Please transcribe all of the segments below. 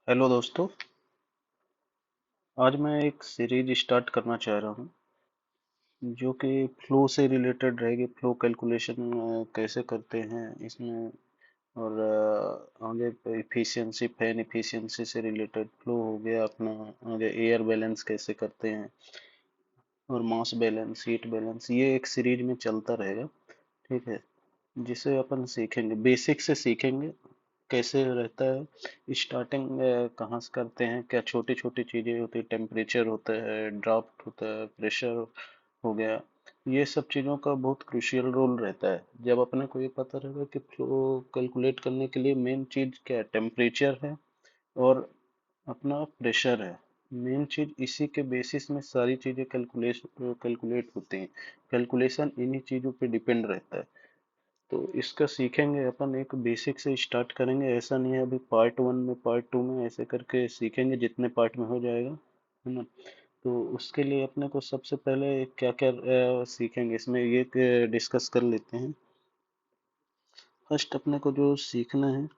Hello दोस्तों। आज मैं एक सीरीज स्टार्ट करना चाह रहा हूँ जो कि फ्लो से रिलेटेड रहेगी। फ्लो कैलकुलेशन कैसे करते हैं इसमें, और आगे इफिशियंसी, फैन इफिशियंसी से रिलेटेड फ्लो हो गया अपना। आगे एयर बैलेंस कैसे करते हैं, और मास बैलेंस, हीट बैलेंस, ये एक सीरीज में चलता रहेगा। ठीक है, जिसे अपन सीखेंगे, बेसिक से सीखेंगे कैसे रहता है। स्टार्टिंग कहाँ से करते हैं, क्या छोटी छोटी चीजें होती है, टेम्परेचर होता है, ड्राफ्ट होता है, प्रेशर हो गया। ये सब चीज़ों का बहुत क्रूशियल रोल रहता है। जब अपने को ये पता रहेगा कि फ्लो कैलकुलेट करने के लिए मेन चीज़ क्या है, टेम्परेचर है और अपना प्रेशर है। मेन चीज इसी के बेसिस में सारी चीजें कैलकुलेट होती हैं। कैलकुलेशन इन्हीं चीजों पे डिपेंड रहता है। तो इसका सीखेंगे अपन, एक बेसिक से स्टार्ट करेंगे। ऐसा नहीं है अभी पार्ट वन में पार्ट टू में ऐसे करके सीखेंगे, जितने पार्ट में हो जाएगा, है ना। तो उसके लिए अपने को सबसे पहले क्या क्या सीखेंगे, इसमें ये डिस्कस कर लेते हैं। फर्स्ट अपने को जो सीखना है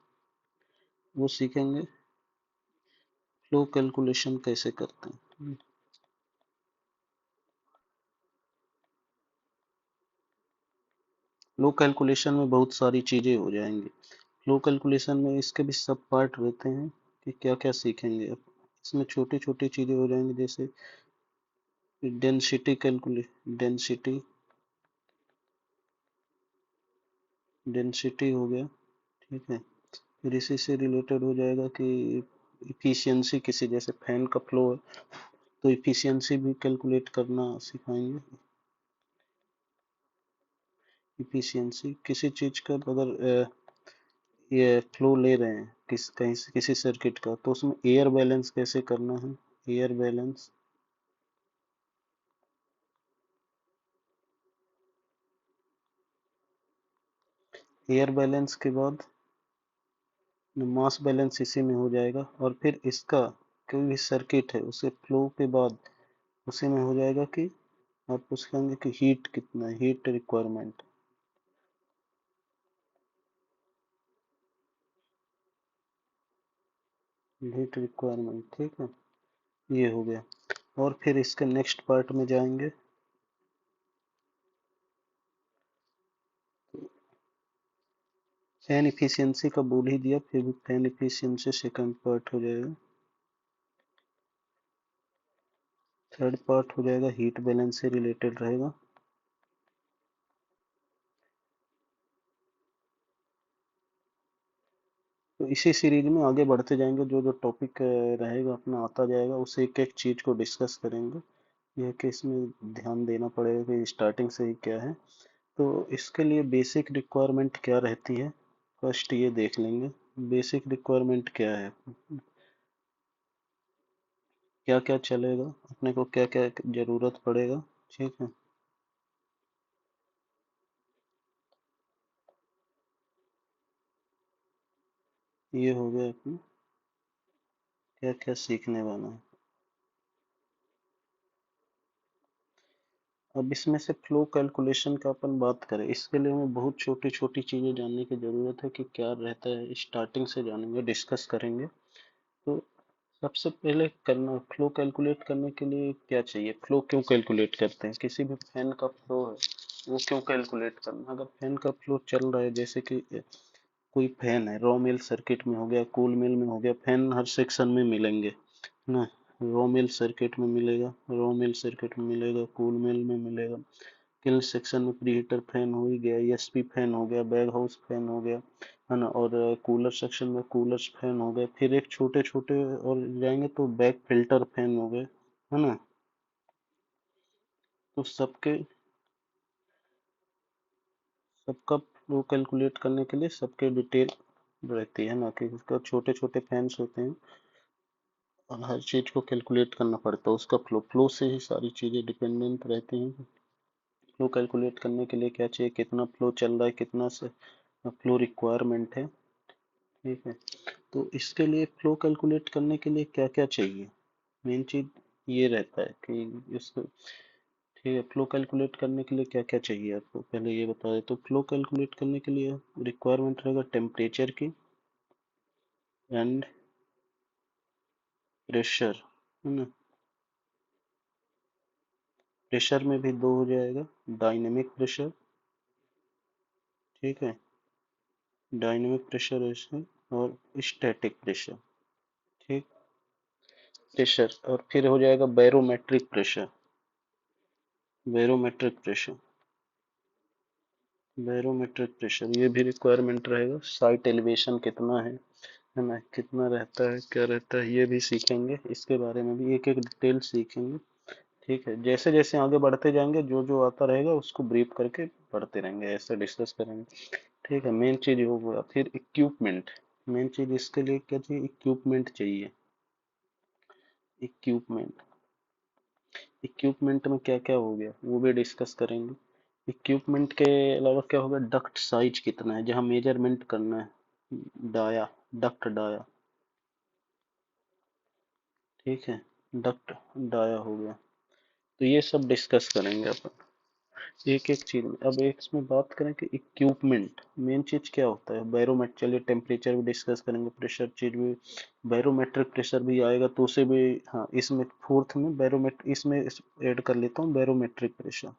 वो सीखेंगे फ्लो कैलकुलेशन कैसे करते हैं। फ्लो कैलकुलेशन में बहुत सारी चीजें हो जाएंगी। फ्लो कैलकुलेशन में इसके भी सब पार्ट रहते हैं कि क्या क्या सीखेंगे अब। इसमें छोटी छोटी चीजें हो जाएंगी, जैसे डेंसिटी कैलकुलेट, डेंसिटी हो गया। ठीक है, फिर इसी से रिलेटेड हो जाएगा कि इफिशियंसी, किसी जैसे फैन का फ्लो है तो इफिशियंसी भी कैलकुलेट करना सिखाएंगे। इफिशियंसी किसी चीज का अगर ये फ्लो ले रहे हैं कहीं से किसी सर्किट का, तो उसमें एयर बैलेंस कैसे करना है। एयर बैलेंस, एयर बैलेंस के बाद मास बैलेंस इसी में हो जाएगा, और फिर इसका कोई भी सर्किट है उसे फ्लो के बाद उसी में हो जाएगा कि आप पूछेंगे कि हीट कितना है, हीट रिक्वायरमेंट, हीट रिक्वायरमेंट। ठीक है, ये हो गया। और फिर इसके नेक्स्ट पार्ट में जाएंगे। फैन इफिशियंसी का बोल ही दिया, फिर भी फैन इफिशियंसी सेकंड पार्ट हो जाएगा। थर्ड पार्ट हो जाएगा हीट बैलेंस से रिलेटेड रहेगा। तो इसी सीरीज में आगे बढ़ते जाएंगे, जो जो टॉपिक रहेगा अपना आता जाएगा, उसे एक एक चीज को डिस्कस करेंगे। यह कि इसमें ध्यान देना पड़ेगा कि स्टार्टिंग से ही क्या है। तो इसके लिए बेसिक रिक्वायरमेंट क्या रहती है, फर्स्ट ये देख लेंगे। बेसिक रिक्वायरमेंट क्या है, क्या क्या चलेगा, अपने को क्या क्या जरूरत पड़ेगा। ठीक है, ये हो गया अपना क्या क्या सीखने वाला है। अब इसमें से फ्लो कैलकुलेशन का अपन बात करें, इसके लिए हमें बहुत छोटी छोटी चीजें जानने की जरूरत है कि क्या रहता है। स्टार्टिंग से जानेंगे, डिस्कस करेंगे। तो सबसे पहले करना, फ्लो कैलकुलेट करने के लिए क्या चाहिए, फ्लो क्यों कैलकुलेट करते हैं। किसी भी फैन का फ्लो है वो क्यों कैलकुलेट करना। अगर फैन का फ्लो चल रहा है, जैसे कि कोई फैन है, रॉ मिल सर्किट में हो गया, कूल मिल में हो गया, फैन हर सेक्शन में मिलेंगे, है ना। रॉ मिल सर्किट में मिलेगा, रॉ मिल सर्किट में मिलेगा, कूल मिल में मिलेगा। किल सेक्शन में प्रीहीटर फैन हो ही गया, एसपी फैन हो गया, बैग हाउस फैन हो गया, है ना। और कूलर सेक्शन में कूलर्स फैन हो गए। फिर एक छोटे छोटे और जाएंगे तो बैक फिल्टर फैन हो गए, है ना। तो सबके सबका वो कैलकुलेट करने के लिए सबके डिटेल रहती है ना, कि उसका छोटे छोटे फैंस होते हैं और हर चीज को कैलकुलेट करना पड़ता है। उसका फ्लो, फ्लो से ही सारी चीजें डिपेंडेंट रहती हैं। फ्लो कैलकुलेट करने के लिए क्या चाहिए, कितना फ्लो चल रहा है, कितना से फ्लो रिक्वायरमेंट है। ठीक है, तो इसके लिए फ्लो कैलकुलेट करने के लिए क्या क्या चाहिए, मेन चीज ये रहता है कि इसको। ठीक है, फ्लो कैलकुलेट करने के लिए क्या क्या चाहिए आपको, पहले ये बता दें। तो फ्लो कैलकुलेट करने के लिए रिक्वायरमेंट रहेगा टेम्परेचर की, एंड प्रेशर, है ना, प्रेशर में भी दो हो जाएगा, डायनेमिक प्रेशर, ठीक है, डायनेमिक प्रेशर ऐसे, और स्टैटिक प्रेशर, ठीक, प्रेशर, और फिर हो जाएगा barometric pressure, barometric pressure, barometric pressure ये भी रिक्वायरमेंट रहेगा, साइट एलिवेशन कितना है ना, कितना रहता है, क्या रहता है, ये भी सीखेंगे, इसके बारे में भी एक एक डिटेल सीखेंगे, ठीक है, जैसे जैसे आगे बढ़ते जाएंगे जो जो आता रहेगा उसको ब्रीफ करके पढ़ते रहेंगे, ऐसे डिस्कस करेंगे, ठीक है, मेन चीज हो गया, फिर इक्विपमेंट, मेन चीज इसके लिए क्या चाहिए, इक्विपमेंट चाहिए, इक्विपमेंट, इक्विपमेंट में क्या क्या हो गया वो भी डिस्कस करेंगे, इक्विपमेंट के अलावा क्या होगा, डक्ट साइज कितना है जहाँ मेजरमेंट करना है, डाया, डक्ट डाया, ठीक है, डक्ट डाया हो गया, तो ये सब डिस्कस करेंगे अपन एक एक चीज में। अब एक इसमें बात करें कि इक्विपमेंट मेन चीज क्या होता है, बैरोमेट्रिक, चलिए टेम्परेचर भी डिस्कस करेंगे, प्रेशर चीज भी, बैरोमेट्रिक प्रेशर भी आएगा तो उसे भी, हाँ इसमें फोर्थ में बैरोमेट्रिक, इसमें ऐड कर लेता हूँ बैरोमेट्रिक प्रेशर,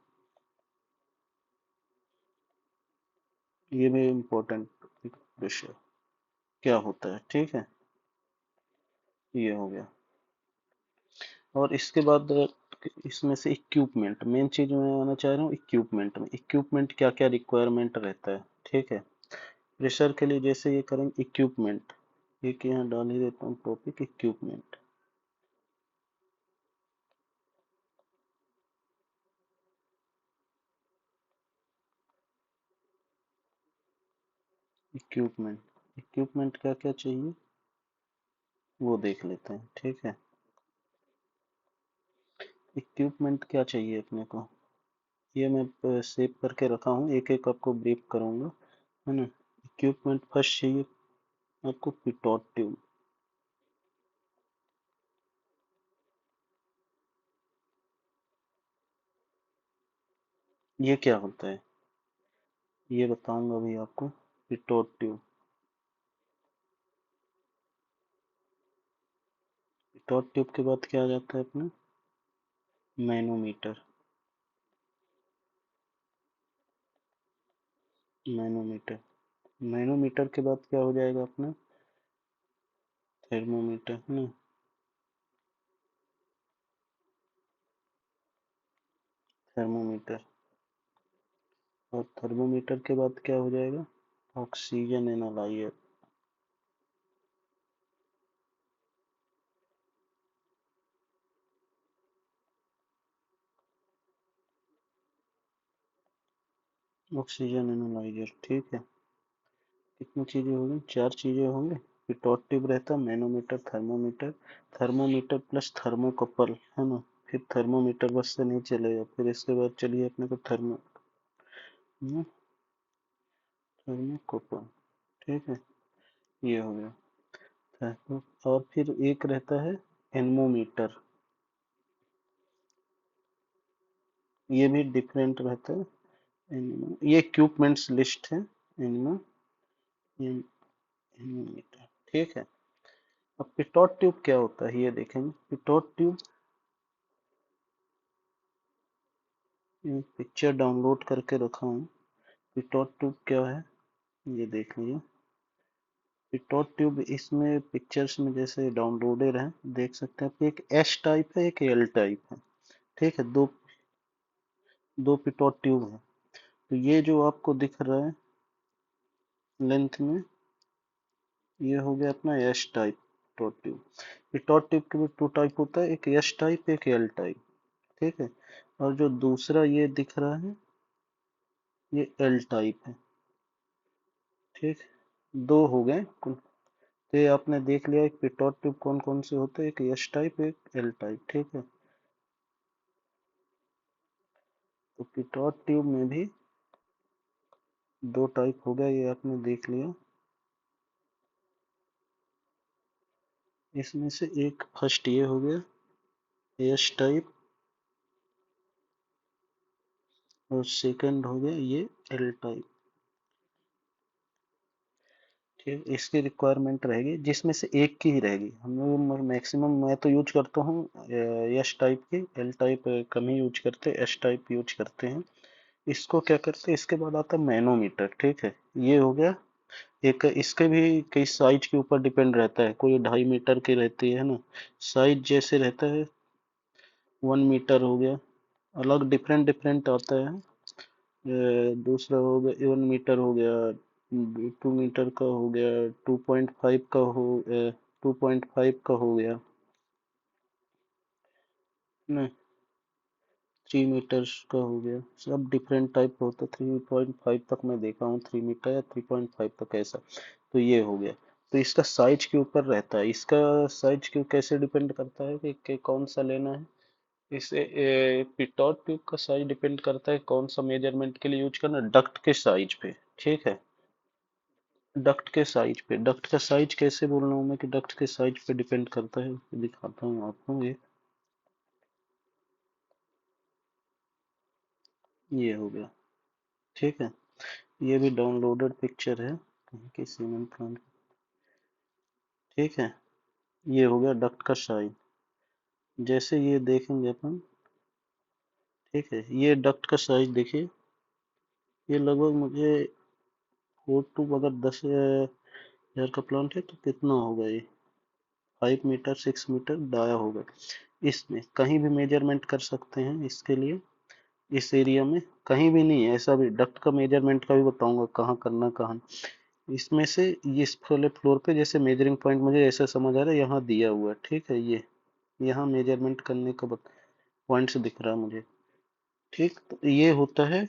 ये भी इम्पोर्टेंट, प्रेशर क्या होता है, ठीक है, ये हो गया, और इसके बाद इसमें से इक्विपमेंट, मेन चीज मैं आना चाह रहा हूँ इक्विपमेंट में, इक्विपमेंट क्या क्या रिक्वायरमेंट रहता है, ठीक है, प्रेशर के लिए जैसे ये करेंगे इक्विपमेंट, एक यहाँ डाल ही देता हूँ टॉपिक इक्विपमेंट, इक्विपमेंट, इक्विपमेंट क्या क्या चाहिए वो देख लेते हैं, ठीक है, इक्विपमेंट क्या चाहिए अपने को, ये मैं सेव करके रखा हूँ, एक एक आपको ब्रीफ करूंगा, है ना, इक्विपमेंट फर्स्ट चाहिए आपको पिटोट ट्यूब, ये क्या होता है ये बताऊंगा अभी आपको, पिटोट ट्यूब, पिटोट ट्यूब के बाद क्या आ जाता है अपना, मैनोमीटर, मैनोमीटर, मैनोमीटर के बाद क्या हो जाएगा अपना, थर्मोमीटर, है ना, थर्मोमीटर, और थर्मोमीटर के बाद क्या हो जाएगा, ऑक्सीजन एनालाइजर, ऑक्सीजन एनालाइजर, ठीक है, कितनी चीजें होंगी, चार चीजें होंगी, पिटोट ट्यूब रहता, manometer, thermometer, thermometer plus thermocouple, है ना, फिर थर्मोमीटर बस से नहीं चलेगा, फिर इसके बाद चलिए अपने को थर्मोकपल, ठीक है, ये हो गया, और फिर एक रहता है एनमोमीटर, ये भी डिफरेंट रहता है, ये इक्विपमेंट्स लिस्ट है, एनिमो, एनमोमीटर, ठीक है, अब पिटोट ट्यूब क्या होता है ये देखेंगे, पिटोट ट्यूब, पिक्चर डाउनलोड करके रखा हूँ, पिटोट ट्यूब क्या है ये देख लीजिए, पिटोट ट्यूब इसमें पिक्चर्स में जैसे डाउनलोडेड है, देख सकते हैं, एक एस टाइप है एक एल टाइप है, ठीक है, दो दो पिटोट ट्यूब है, तो ये जो आपको दिख रहा है लेंथ में, ये हो गया अपना S type Pitot tube, Pitot tube के भी टू टाइप होता है, एक एस टाइप एक एल टाइप, ठीक है, और जो दूसरा ये दिख रहा है ये एल टाइप है, ठीक, दो हो गए, तो ये आपने देख लिया एक पिटोट ट्यूब कौन कौन से होते हैं, एक एस टाइप एक एल टाइप, ठीक है, तो पिटोट ट्यूब में भी दो टाइप हो गया, ये आपने देख लिया, इसमें से एक फर्स्ट ये हो गया एस टाइप, और सेकंड हो गया ये एल टाइप, ठीक, इसकी रिक्वायरमेंट रहेगी जिसमें से एक की ही रहेगी। हम लोग मैक्सिमम, मैं तो यूज करता हूँ एस टाइप की, एल टाइप कम ही यूज करते, एस टाइप यूज करते हैं। इसको क्या करते हैं, इसके बाद आता है मैनोमीटर। ठीक है, ये हो गया एक। इसके भी कई साइज के ऊपर डिपेंड रहता है, कोई 2.5 मीटर की रहती है ना साइज, जैसे रहता है 1 मीटर हो गया, अलग डिफरेंट डिफरेंट आता है। दूसरा हो गया 1 मीटर हो गया, 2 मीटर का हो गया, 2.5 का हो, 2.5 का हो गया ना, 3 मीटर का हो गया। सब डिफरेंट टाइप का होता है। 3.5 तक मैं देखा हूँ, 3 मीटर या 3.5 तक ऐसा। तो ये हो गया। तो इसका साइज के ऊपर रहता है, इसका साइज क्यों कैसे डिपेंड करता है कि कौन सा लेना है। इसे पिटोट ट्यूब का साइज डिपेंड करता है कौन सा मेजरमेंट के लिए यूज करना, डक्ट के साइज पे। ठीक है, डक्ट के साइज पे, डक्ट का साइज कैसे बोल रहा हूँ मैं कि डक्ट के साइज पे डिपेंड करता है, दिखाता हूँ आपको। ये हो गया। ठीक है, ये भी डाउनलोडेड पिक्चर है कहीं की सीमेंट प्लांट। ठीक है, ये हो गया डक्ट का साइज। जैसे ये देखेंगे अपन, ठीक है, ये डक्ट का साइज देखिए, ये लगभग मुझे 4 टू, अगर 10,000 का प्लांट है तो कितना होगा ये, 5 मीटर 6 मीटर डाया होगा। इसमें कहीं भी मेजरमेंट कर सकते हैं इसके लिए, इस एरिया में कहीं भी नहीं है ऐसा भी। डक्ट का मेजरमेंट का भी बताऊंगा कहाँ करना कहाँ नहीं। इसमें से ये इस वाले फ्लोर पे जैसे मेजरिंग पॉइंट मुझे ऐसा समझ आ रहा है, यहाँ दिया हुआ है। ठीक है, ये यहाँ मेजरमेंट करने का पॉइंट्स दिख रहा है मुझे। ठीक, तो ये होता है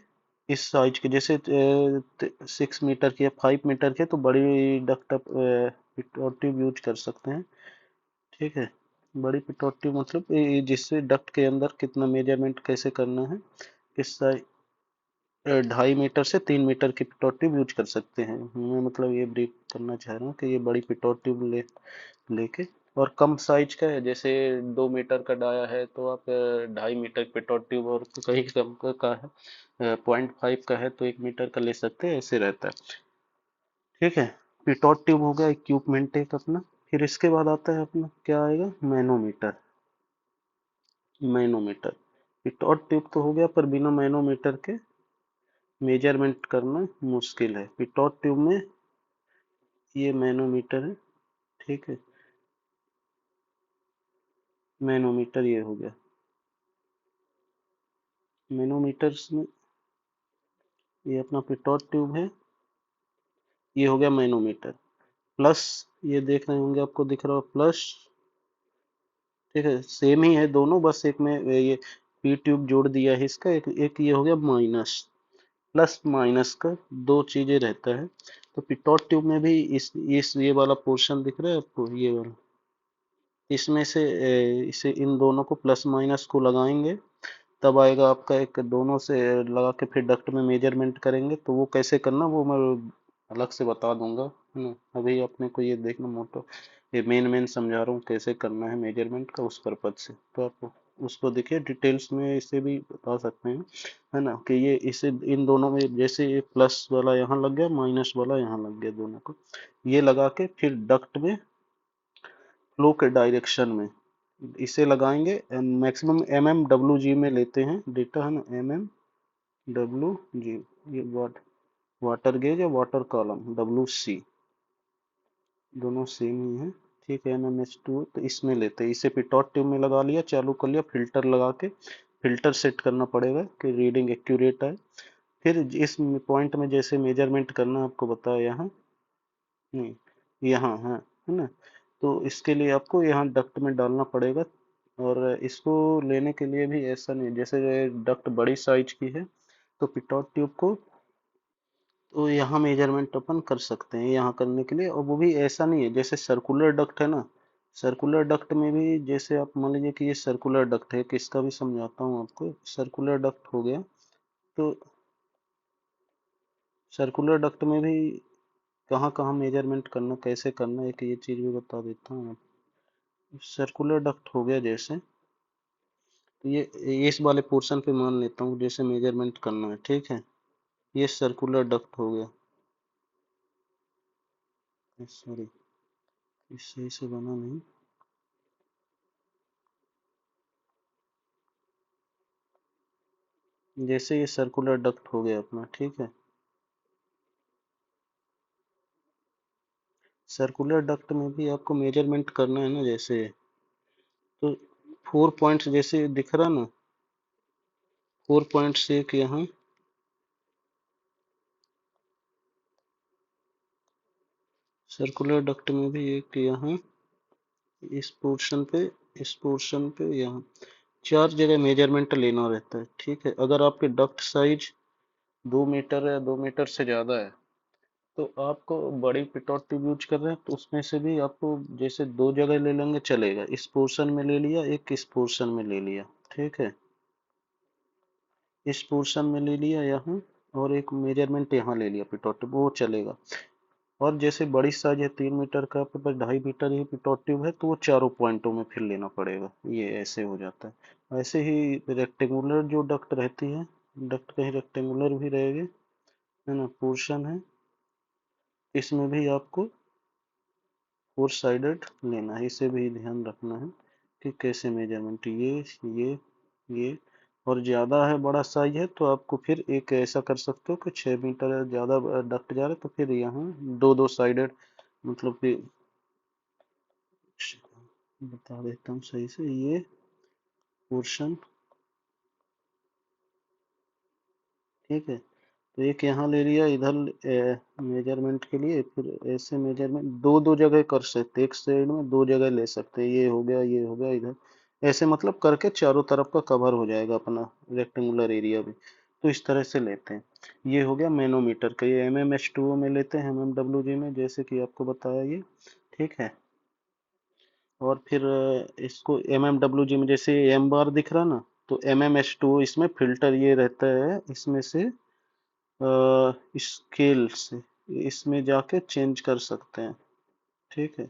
इस साइज के, जैसे 6 मीटर की या 5 मीटर के तो बड़ी डक्ट पिटोट ट्यूब यूज कर सकते हैं। ठीक है, बड़ी पिटोट ट्यूब मतलब जिससे डक्ट के अंदर कितना मेजरमेंट कैसे करना है, किस साइज 2.5 मीटर से 3 मीटर की पिटोट ट्यूब यूज कर सकते हैं। मैं मतलब ये ब्रीफ करना चाह रहा हूँ कि ये बड़ी पिटोट ट्यूब लेके, और कम साइज का है जैसे 2 मीटर का डाया है तो आप 2.5 मीटर पिटोट ट्यूब, और कहीं कम का है 0.5 का है तो 1 मीटर का ले सकते हैं, ऐसे रहता है। ठीक है, पिटोट ट्यूब हो गया इक्विपमेंट एक अपना। फिर इसके बाद आता है अपना क्या आएगा, मैनोमीटर। मैनोमीटर, पिटोट ट्यूब तो हो गया, पर बिना मैनोमीटर के मेजरमेंट करना मुश्किल है। पिटोट ट्यूब में ये मैनोमीटर है। ठीक है, मैनोमीटर ये हो गया। मैनोमीटर्स में ये अपना पिटोट ट्यूब है, ये हो गया मैनोमीटर। प्लस, ये देख रहे होंगे आपको दिख रहा हो प्लस। ठीक है, सेम ही है दोनों, बस एक में ये पी ट्यूब जोड़ दिया है इसका, एक ये हो गया माइनस। प्लस माइनस का दो चीजें रहता है। तो पिटोट ट्यूब में भी इस ये वाला पोर्शन दिख रहा है आपको, ये वाला, इसमें से इसे इन दोनों को प्लस माइनस को लगाएंगे, तब आएगा आपका एक, दोनों से लगा के फिर डक्ट में मेजरमेंट करेंगे। तो वो कैसे करना वो मैं अलग से बता दूंगा, है ना। अभी अपने को ये देखना मोटो, ये मेन मेन समझा रहा हूँ कैसे करना है मेजरमेंट का, उस पर्पज से। तो आप उसको देखिए डिटेल्स में, इसे भी बता सकते हैं, है ना, कि ये इसे इन दोनों में जैसे ये प्लस वाला यहाँ लग गया, माइनस वाला यहाँ लग गया, दोनों को ये लगा के फिर डक्ट में फ्लो के डायरेक्शन में इसे लगाएंगे। मैक्सिमम MMWG में लेते हैं डेटा, है ना, MMWG। ये वाटर गेज या वाटर कॉलम WC, दोनों सेम ही है। ठीक है, NMH2 तो इसमें लेते हैं, इसे पिटोट ट्यूब में लगा लिया, चालू कर लिया, फिल्टर लगा के फिल्टर सेट करना पड़ेगा कि रीडिंग एक्यूरेट आए। फिर इस पॉइंट में जैसे मेजरमेंट करना आपको बताया यहाँ, नहीं, यहाँ है ना। तो इसके लिए आपको यहाँ डक्ट में डालना पड़ेगा। और इसको लेने के लिए भी ऐसा नहीं, जैसे डक्ट बड़ी साइज की है तो पिटोट ट्यूब को तो यहाँ मेजरमेंट अपन कर सकते हैं यहाँ करने के लिए। और वो भी ऐसा नहीं है जैसे सर्कुलर डक्ट है ना, सर्कुलर डक्ट में भी जैसे आप मान लीजिए कि ये सर्कुलर डक्ट है, किसका भी समझाता हूँ आपको। सर्कुलर डक्ट हो गया, तो सर्कुलर डक्ट में भी कहाँ कहाँ मेजरमेंट करना, कैसे करना, एक ये चीज़ भी बता देता हूँ। सर्कुलर डक्ट हो गया जैसे, तो ये इस वाले पोर्शन पे मान लेता हूँ जैसे मेजरमेंट करना है। ठीक है, ये सर्कुलर डक्ट हो गया। सॉरी, सही से बना नहीं। जैसे ये सर्कुलर डक्ट हो गया अपना, ठीक है। सर्कुलर डक्ट में भी आपको मेजरमेंट करना है ना, जैसे तो 4 पॉइंट्स जैसे दिख रहा ना, 4 पॉइंट से एक यहाँ, सर्कुलर डक्ट में भी एक यहाँ, इस पोर्शन पे, इस पोर्शन पे, यहाँ 4 जगह मेजरमेंट लेना रहता है, ठीक है। अगर आपके डक्ट साइज 2 मीटर या 2 मीटर से ज़्यादा है, तो आपको बड़ी पिटोट ट्यूब यूज कर रहे हैं तो उसमें से भी आपको जैसे 2 जगह ले लेंगे चलेगा, इस पोर्शन में ले लिया, एक इस पोर्शन में ले लिया, ठीक है। इस पोर्शन में ले लिया यहाँ, और एक मेजरमेंट यहाँ ले लिया पिटोट ट्यूब, वो चलेगा। और जैसे बड़ी साइज है 3 मीटर का, आपके पास 2.5 मीटर ही पिटोट ट्यूब है, तो वो चारों पॉइंटों में फिर लेना पड़ेगा, ये ऐसे हो जाता है। ऐसे ही रेक्टेंगुलर जो डक्ट रहती है, डक्ट कहीं रेक्टेंगुलर भी रहेगी, है ना, पोर्शन है, इसमें भी आपको 4 साइडेड लेना है, इसे भी ध्यान रखना है कि कैसे मेजरमेंट, ये और ज़्यादा है, बड़ा साइज है, तो आपको फिर एक ऐसा कर सकते हो कि 6 मीटर ज़्यादा डक्ट जा रहा है, तो फिर यहाँ दो दो साइडेड, मतलब कि बता देता हूँ सही से, ये पोर्शन, ठीक है। तो एक यहाँ ले लिया इधर मेजरमेंट के लिए, फिर ऐसे मेजरमेंट दो दो जगह कर सकते, एक साइड में 2 जगह ले सकते हैं, ये हो गया, ये हो गया इधर, ऐसे मतलब करके चारों तरफ का कवर हो जाएगा अपना रेक्टेंगुलर एरिया भी। तो इस तरह से लेते हैं। ये हो गया मैनोमीटर का, ये MM H2O में लेते हैं, MMWG में, जैसे कि आपको बताया ये, ठीक है। और फिर इसको MMWG में जैसे एम बार दिख रहा ना, तो MM H2O इसमें फिल्टर ये रहता है, इसमें से स्केल से इसमें जाके चेंज कर सकते हैं, ठीक है।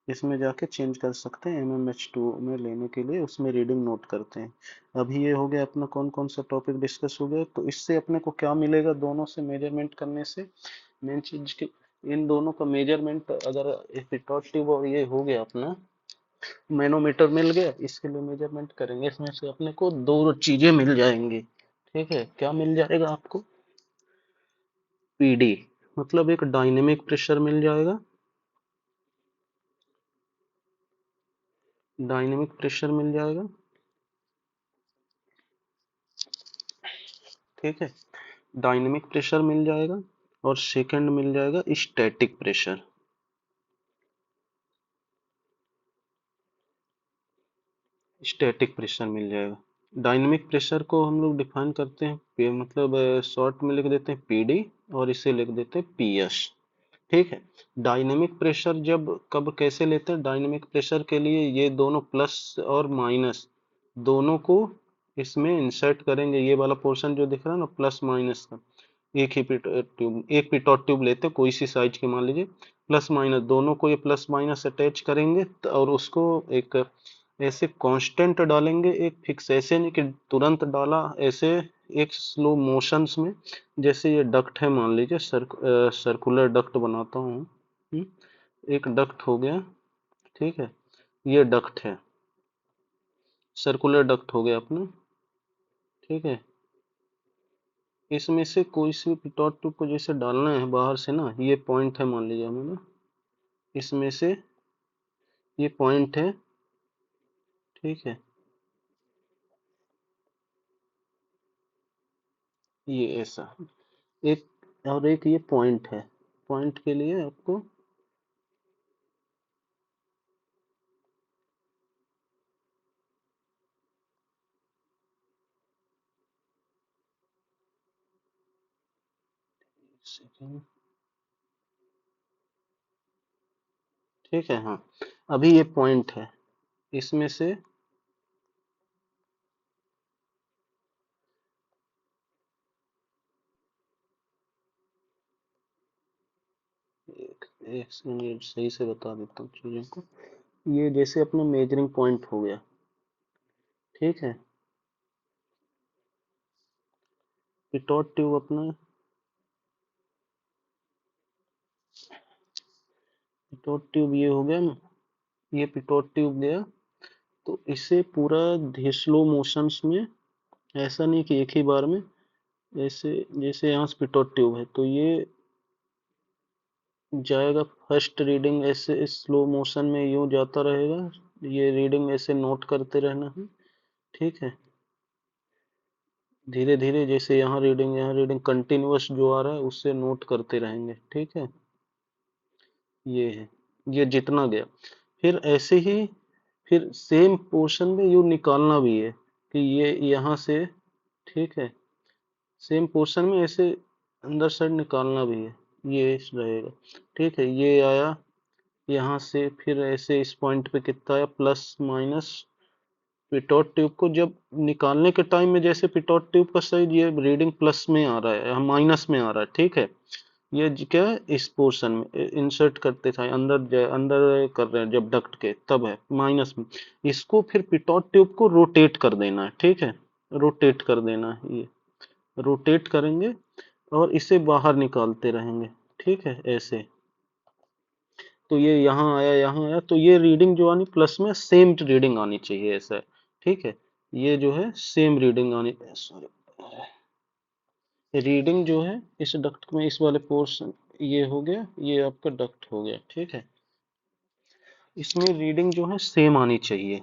इसमें जाके चेंज कर सकते हैं, MM H2O में लेने के लिए उसमें रीडिंग नोट करते हैं। अभी ये हो गया अपना, कौन कौन सा टॉपिक डिस्कस हो गया, तो इससे अपने को क्या मिलेगा दोनों से मेजरमेंट करने से, मेन चीज की, इन दोनों का मेजरमेंट अगर पिटोट ट्यूब और ये हो गया अपना, मैनोमीटर मिल गया, इसके लिए मेजरमेंट करेंगे, इसमें से अपने को दो चीजें मिल जाएंगी, ठीक है। क्या मिल जाएगा आपको, PD, मतलब एक डायनेमिक प्रेशर मिल जाएगा, डायनेमिक प्रेशर मिल जाएगा, ठीक है। डायनेमिक प्रेशर मिल जाएगा, और सेकंड मिल जाएगा स्टैटिक प्रेशर, स्टैटिक प्रेशर मिल जाएगा। डायनेमिक प्रेशर को हम लोग डिफाइन करते हैं मतलब शॉर्ट में लिख देते हैं PD, और इसे लिख देते हैं PS, ठीक है। डायनेमिक प्रेशर जब कब कैसे लेते हैं, डायनेमिक प्रेशर के लिए ये दोनों प्लस और माइनस दोनों को इसमें इंसर्ट करेंगे, ये वाला पोर्शन जो दिख रहा है ना प्लस माइनस का, एक ही ट्यूब, एक पिटोट ट्यूब लेते हैं कोई सी साइज के, मान लीजिए, प्लस माइनस दोनों को ये प्लस माइनस अटैच करेंगे, और उसको एक ऐसे कांस्टेंट डालेंगे, एक फिक्स, ऐसे नहीं कि तुरंत डाला, ऐसे एक स्लो मोशंस में, जैसे ये डक्ट है, मान लीजिए सर्कुलर डक्ट बनाता हूँ, एक डक्ट हो गया, ठीक है। ये डक्ट है, सर्कुलर डक्ट हो गया अपना, ठीक है। इसमें से कोई सी पिटोट ट्यूब को जैसे डालना है बाहर से ना, ये पॉइंट है मान लीजिए हमें ना, इसमें से ये पॉइंट है, ठीक है, ये ऐसा एक, और एक ये पॉइंट है, पॉइंट के लिए आपको सेकंड, ठीक है, हाँ। अभी ये पॉइंट है, इसमें से एक, एक सेकंड, ये सही से बता देता हूँ चीजों को। ये जैसे अपना मेजरिंग पॉइंट हो गया, ठीक है। पिटोट ट्यूब अपना पिटोट ट्यूब ये हो गया, ये पिटोट ट्यूब गया। तो इसे पूरा स्लो मोशंस में, ऐसा नहीं कि एक ही बार में, ऐसे जैसे यहाँ से पिटोट ट्यूब है तो ये जाएगा फर्स्ट रीडिंग ऐसे स्लो मोशन में यूं जाता रहेगा, ये रीडिंग ऐसे नोट करते रहना है, ठीक है। धीरे धीरे जैसे यहाँ रीडिंग कंटिन्यूअस जो आ रहा है उससे नोट करते रहेंगे, ठीक है। ये है, ये जितना गया, फिर ऐसे ही फिर सेम पोर्शन में यू निकालना भी है कि ये यहाँ से, ठीक है, सेम पोर्शन में ऐसे अंदर साइड निकालना भी है, ये रहेगा, ठीक है। ये आया यहाँ से, फिर ऐसे इस पॉइंट पे कितना आया, प्लस माइनस पिटोट ट्यूब को जब निकालने के टाइम में, जैसे पिटोट ट्यूब का साइज ये रीडिंग प्लस में आ रहा है, माइनस में आ रहा है, ठीक है। ये क्या है, इस पोर्शन में इंसर्ट करते थे, अंदर अंदर कर रहे हैं जब डक्ट के, तब है माइनस में। इसको फिर पिटोट ट्यूब को रोटेट कर देना है, ठीक है, रोटेट कर देना है, ये रोटेट करेंगे और इसे बाहर निकालते रहेंगे, ठीक है, ऐसे। तो ये यहाँ आया तो ये रीडिंग जो आनी प्लस में सेम रीडिंग आनी चाहिए, ऐसा है, ठीक है। ये जो है सेम रीडिंग आनी, सॉरी, रीडिंग जो है इस डक्ट में, इस वाले पोर्शन, ये हो गया, ये आपका डक्ट हो गया, ठीक है। इसमें रीडिंग जो है सेम आनी चाहिए,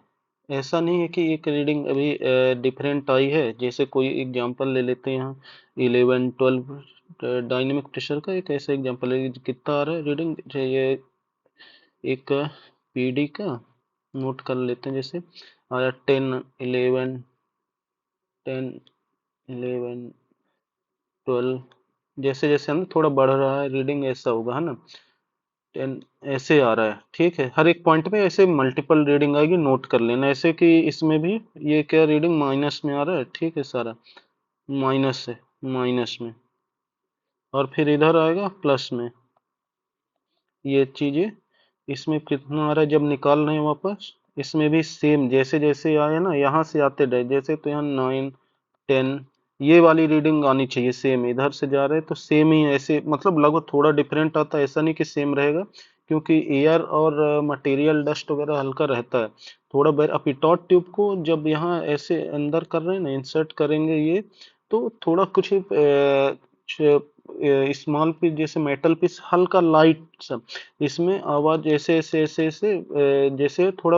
ऐसा नहीं है कि एक रीडिंग अभी डिफरेंट आई है। जैसे कोई एग्जांपल ले लेते हैं यहाँ 11-12 डायनेमिक प्रेशर का एक ऐसा एग्जांपल है, कितना आ रहा है रीडिंग, ये एक पीडी का नोट कर लेते हैं, जैसे आया 10, 11, 12, जैसे जैसे हम थोड़ा बढ़ रहा है रीडिंग, ऐसा होगा, है ना, 10 ऐसे आ रहा है, ठीक है। हर एक पॉइंट पे ऐसे मल्टीपल रीडिंग आएगी, नोट कर लेना, ऐसे कि इसमें भी ये क्या रीडिंग माइनस में आ रहा है, ठीक है, सारा माइनस है, माइनस में, और फिर इधर आएगा प्लस में, ये चीजें। इसमें कितना आ रहा है जब निकाल रहे हैं वापस, इसमें भी सेम जैसे जैसे आए ना, यहाँ से आते रहे जैसे, तो यहाँ 9, 10 ये वाली रीडिंग आनी चाहिए सेम, इधर से जा रहे हैं तो सेम ही ऐसे, मतलब लगभग थोड़ा डिफरेंट आता है, ऐसा नहीं कि सेम रहेगा, क्योंकि एयर और मटेरियल डस्ट वगैरह हल्का रहता है थोड़ा। अपिटॉट ट्यूब को जब यहाँ ऐसे अंदर कर रहे हैं ना, इंसर्ट करेंगे ये, तो थोड़ा कुछ स्मॉल पीस, जैसे मेटल पीस हल्का लाइट सा, इसमें आवाज ऐसे ऐसे ऐसे ऐसे जैसे थोड़ा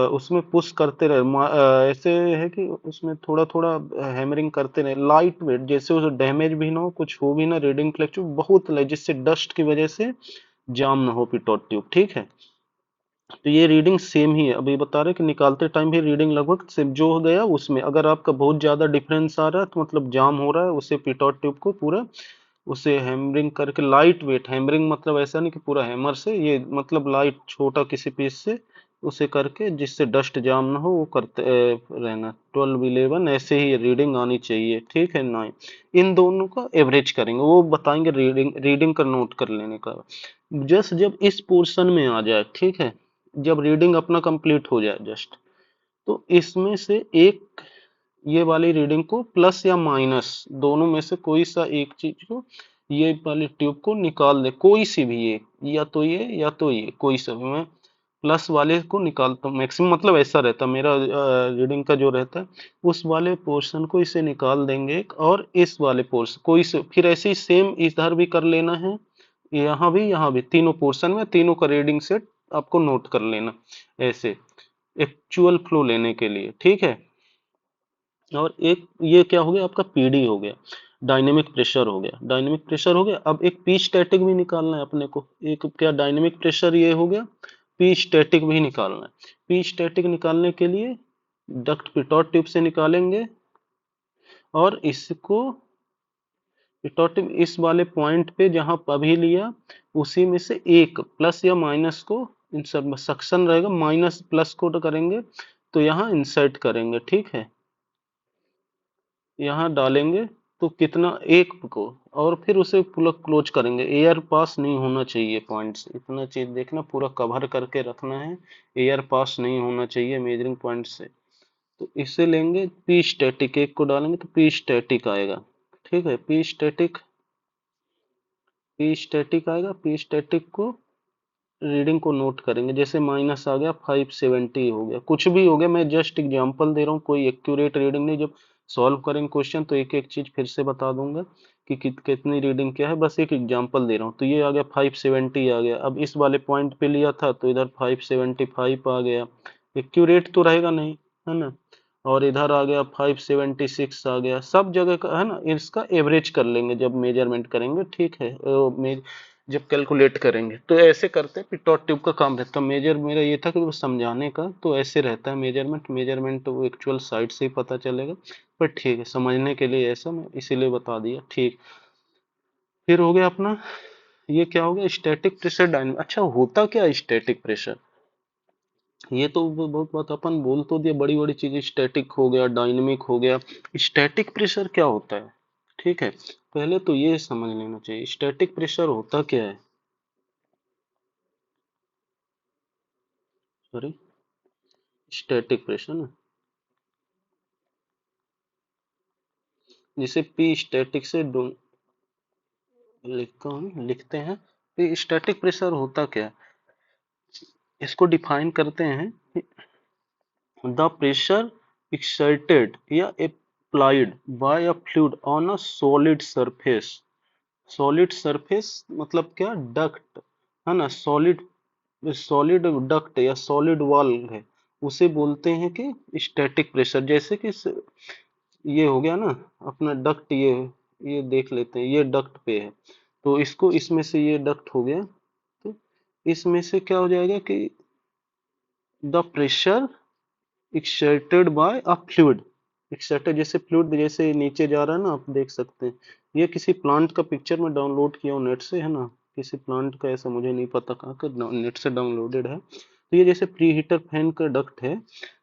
उसमें पुश करते रहे, ऐसे है कि उसमें थोड़ा थोड़ा हैमरिंग करते रहे, लाइट वेट, जैसे उसे डैमेज भी ना हो, कुछ हो भी ना, रीडिंग फ्लैक्चुएट बहुत लाइट, जिससे डस्ट की वजह से जाम ना हो पिटोट ट्यूब, ठीक है। तो ये रीडिंग सेम ही है, अभी बता रहे कि निकालते टाइम भी रीडिंग लगभग सेम जो हो गया उसमें। अगर आपका बहुत ज्यादा डिफरेंस आ रहा है तो मतलब जाम हो रहा है, उसे पिटोट ट्यूब को पूरा उसे हैमरिंग करके, लाइट वेट हैमरिंग, मतलब ऐसा नहीं कि पूरा हैमर से, ये मतलब लाइट छोटा किसी पीस से उसे करके, जिससे डस्ट जाम ना हो, वो करते रहना। 12, 11 ऐसे ही रीडिंग आनी चाहिए, ठीक है, 9। इन दोनों का एवरेज करेंगे, वो बताएंगे रीडिंग, रीडिंग का नोट कर लेने का। जस्ट जब इस पोर्शन में आ जाए, ठीक है, जब रीडिंग अपना कंप्लीट हो जाए जस्ट, तो इसमें से एक, ये वाली रीडिंग को प्लस या माइनस दोनों में से कोई सा एक चीज को, ये वाली ट्यूब को निकाल दे, कोई सी भी एक, या तो ये या तो ये, कोई सा भी। मैं प्लस वाले को निकालता हूँ मैक्सिमम, मतलब ऐसा रहता है मेरा रीडिंग का जो रहता है, उस वाले पोर्शन को इसे निकाल देंगे एक, और इस वाले पोर्शन कोई से, फिर ऐसे ही सेम इधर भी कर लेना है, यहाँ भी तीनों पोर्शन में तीनों का रीडिंग सेट आपको नोट कर लेना, ऐसे एक्चुअल फ्लो लेने के लिए, ठीक है। और एक ये क्या हो गया आपका, पीडी हो गया, डायनेमिक प्रेशर हो गया, डायनेमिक प्रेशर हो गया। अब एक पी स्टैटिक भी निकालना है अपने को, एक क्या डायनेमिक प्रेशर ये हो गया, पी स्टैटिक भी निकालना है। पी स्टैटिक निकालने के लिए डक्ट पिटोट ट्यूब से निकालेंगे, और इसको पिटोट ट्यूब इस वाले पॉइंट पे जहां अभी लिया, उसी में से एक प्लस या माइनस को, इन सब सक्शन रहेगा, माइनस प्लस को करेंगे तो यहाँ इंसर्ट करेंगे, ठीक है, यहाँ डालेंगे, तो कितना, एक को, और फिर उसे पूरा क्लोज करेंगे, एयर पास नहीं होना चाहिए पॉइंट से, इतना चीज देखना, पूरा कवर करके रखना है, एयर पास नहीं होना चाहिए मेजरिंग पॉइंट से। तो इसे लेंगे, पी स्टैटिक एक को डालेंगे तो पी स्टैटिक आएगा, ठीक है, पी स्टैटिक आएगा, पी स्टैटिक को रीडिंग को नोट करेंगे। जैसे माइनस आ गया 570 हो गया, कुछ भी हो गया, मैं जस्ट एग्जांपल दे रहा हूँ, कोई एक्यूरेट रीडिंग नहीं। जब सॉल्व करेंगे क्वेश्चन तो एक एक चीज फिर से बता दूंगा कि कितनी रीडिंग क्या है, बस एक एग्जांपल दे रहा हूँ। तो ये आ गया 570 आ गया, अब इस वाले पॉइंट पे लिया था तो इधर 575 आ गया, एक्यूरेट तो रहेगा नहीं, है ना। और इधर आ गया 576 आ गया, सब जगह का है ना, इसका एवरेज कर लेंगे जब मेजरमेंट करेंगे, ठीक है। जब कैलकुलेट करेंगे तो ऐसे करते हैं, पिटोट ट्यूब का काम रहता है। मेजर मेरा ये था कि वो समझाने का, तो ऐसे रहता है मेजरमेंट। मेजरमेंट तो वो एक्चुअल साइड से ही पता चलेगा, पर ठीक है, समझने के लिए ऐसा मैं इसीलिए बता दिया, ठीक। फिर हो गया अपना, ये क्या हो गया, स्टैटिक प्रेशर डायनामिक। अच्छा, होता क्या है स्टैटिक प्रेशर, ये तो बहुत बात अपन बोल तो दिया, बड़ी बड़ी चीजें, स्टैटिक हो गया, डायनेमिक हो गया। स्टैटिक प्रेशर क्या होता है, ठीक है। पहले तो ये समझ लेना चाहिए स्टैटिक प्रेशर होता क्या है। सॉरी, स्टैटिक प्रेशर ना, जिसे पी स्टैटिक से लिखते हैं। पी स्टैटिक प्रेशर होता क्या है, इसको डिफाइन करते हैं, द प्रेशर एक्सर्टेड या applied by a fluid on a solid surface. Solid surface मतलब क्या, डक्ट, है ना। सॉलिड, सॉलिड डक्ट या सॉलिड वॉल है, उसे बोलते हैं कि स्टैटिक प्रेशर। जैसे कि ये हो गया ना अपना डक्ट, ये देख लेते हैं, ये डक्ट पे है, तो इसको इसमें से ये डक्ट हो गया, तो इसमें से क्या हो जाएगा कि the pressure exerted by a fluid. Exerted जैसे फ्लूइड जैसे नीचे जा रहा है ना, आप देख सकते हैं। ये किसी प्लांट का पिक्चर में डाउनलोड किया हूँ नेट से, है ना। किसी प्लांट का, ऐसा मुझे नहीं पता कहाँ का, नेट से डाउनलोडेड है। तो ये जैसे प्री हीटर फैन का डक्ट है,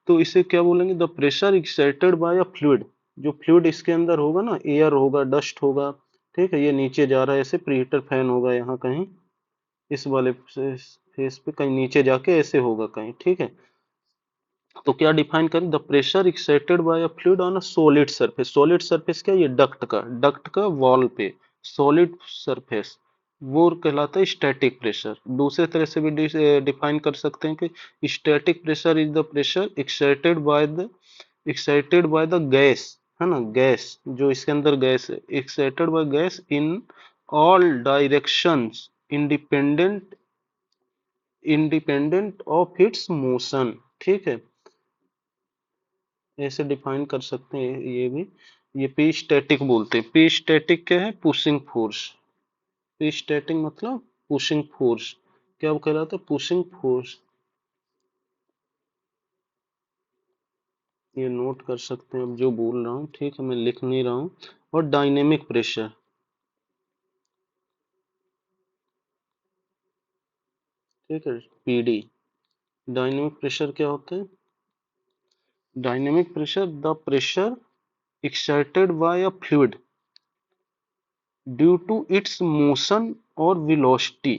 तो इसे क्या बोलेंगे, the pressure exerted by a fluid. जो फ्लूइड इसके अंदर होगा ना, एयर होगा, डस्ट होगा, ठीक है, ये नीचे जा रहा है, ऐसे प्री हीटर फैन होगा यहाँ कहीं, इस वाले फेस पे कहीं नीचे जाके ऐसे होगा कहीं, ठीक है। तो क्या डिफाइन करें, the pressure exerted by a fluid on a solid surface. Solid surface क्या, ये डक्ट का वॉल पे सॉलिड सरफेस, वो कहलाता है स्टैटिक प्रेशर। दूसरे तरह से भी डिफाइन कर सकते हैं कि static pressure is the pressure exerted by the gas, है ना, गैस जो इसके अंदर गैस है, exerted by gas in all directions independent independent of its motion, ठीक है। ऐसे डिफाइन कर सकते हैं ये भी। ये पी स्टैटिक बोलते हैं। पी स्टैटिक क्या है, पुशिंग फोर्स। पी स्टैटिक मतलब पुशिंग फोर्स, क्या वो कहलाता है, पुशिंग फोर्स। ये नोट कर सकते हैं, अब जो बोल रहा हूँ, ठीक है, मैं लिख नहीं रहा हूँ। और डायनेमिक प्रेशर, ठीक है, पीडी। डायनेमिक प्रेशर क्या होता है, dynamic pressure the pressure exerted by a fluid due to its motion और वेलोसिटी,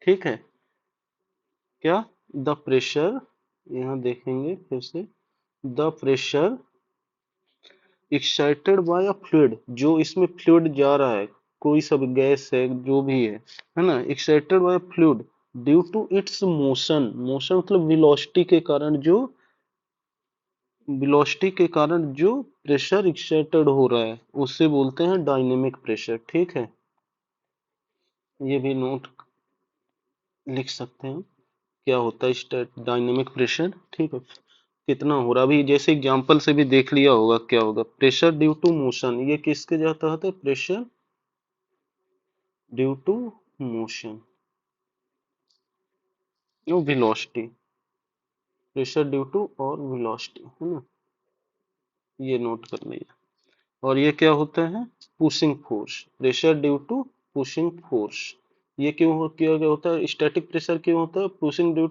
ठीक है। क्या, द प्रेशर, यहाँ देखेंगे फिर से, the pressure excited by a fluid, जो इसमें फ्लूइड जा रहा है, कोई सब गैस है जो भी है ना, excited by fluid due to its motion. Motion मतलब वेलोसिटी के कारण जो प्रेशर एक्साइटेड हो रहा है, उससे बोलते हैं डायनेमिक प्रेशर, ठीक है। ये भी नोट लिख सकते हैं, क्या होता है डायनेमिक प्रेशर, ठीक है। कितना हो रहा, अभी जैसे एग्जांपल से भी देख लिया होगा क्या होगा, प्रेशर ड्यू टू मोशन, ये किसके जाता है, प्रेशर ड्यू टू मोशन और वेलोसिटी, प्रेशर ड्यू टू और वेलोसिटी, है ना, ये नोट कर लिया। और ये क्या होता है, pushing force, pressure due to pushing force. ये क्या होता है, स्टैटिक प्रेशर क्यों होता है, पुशिंग ड्यू,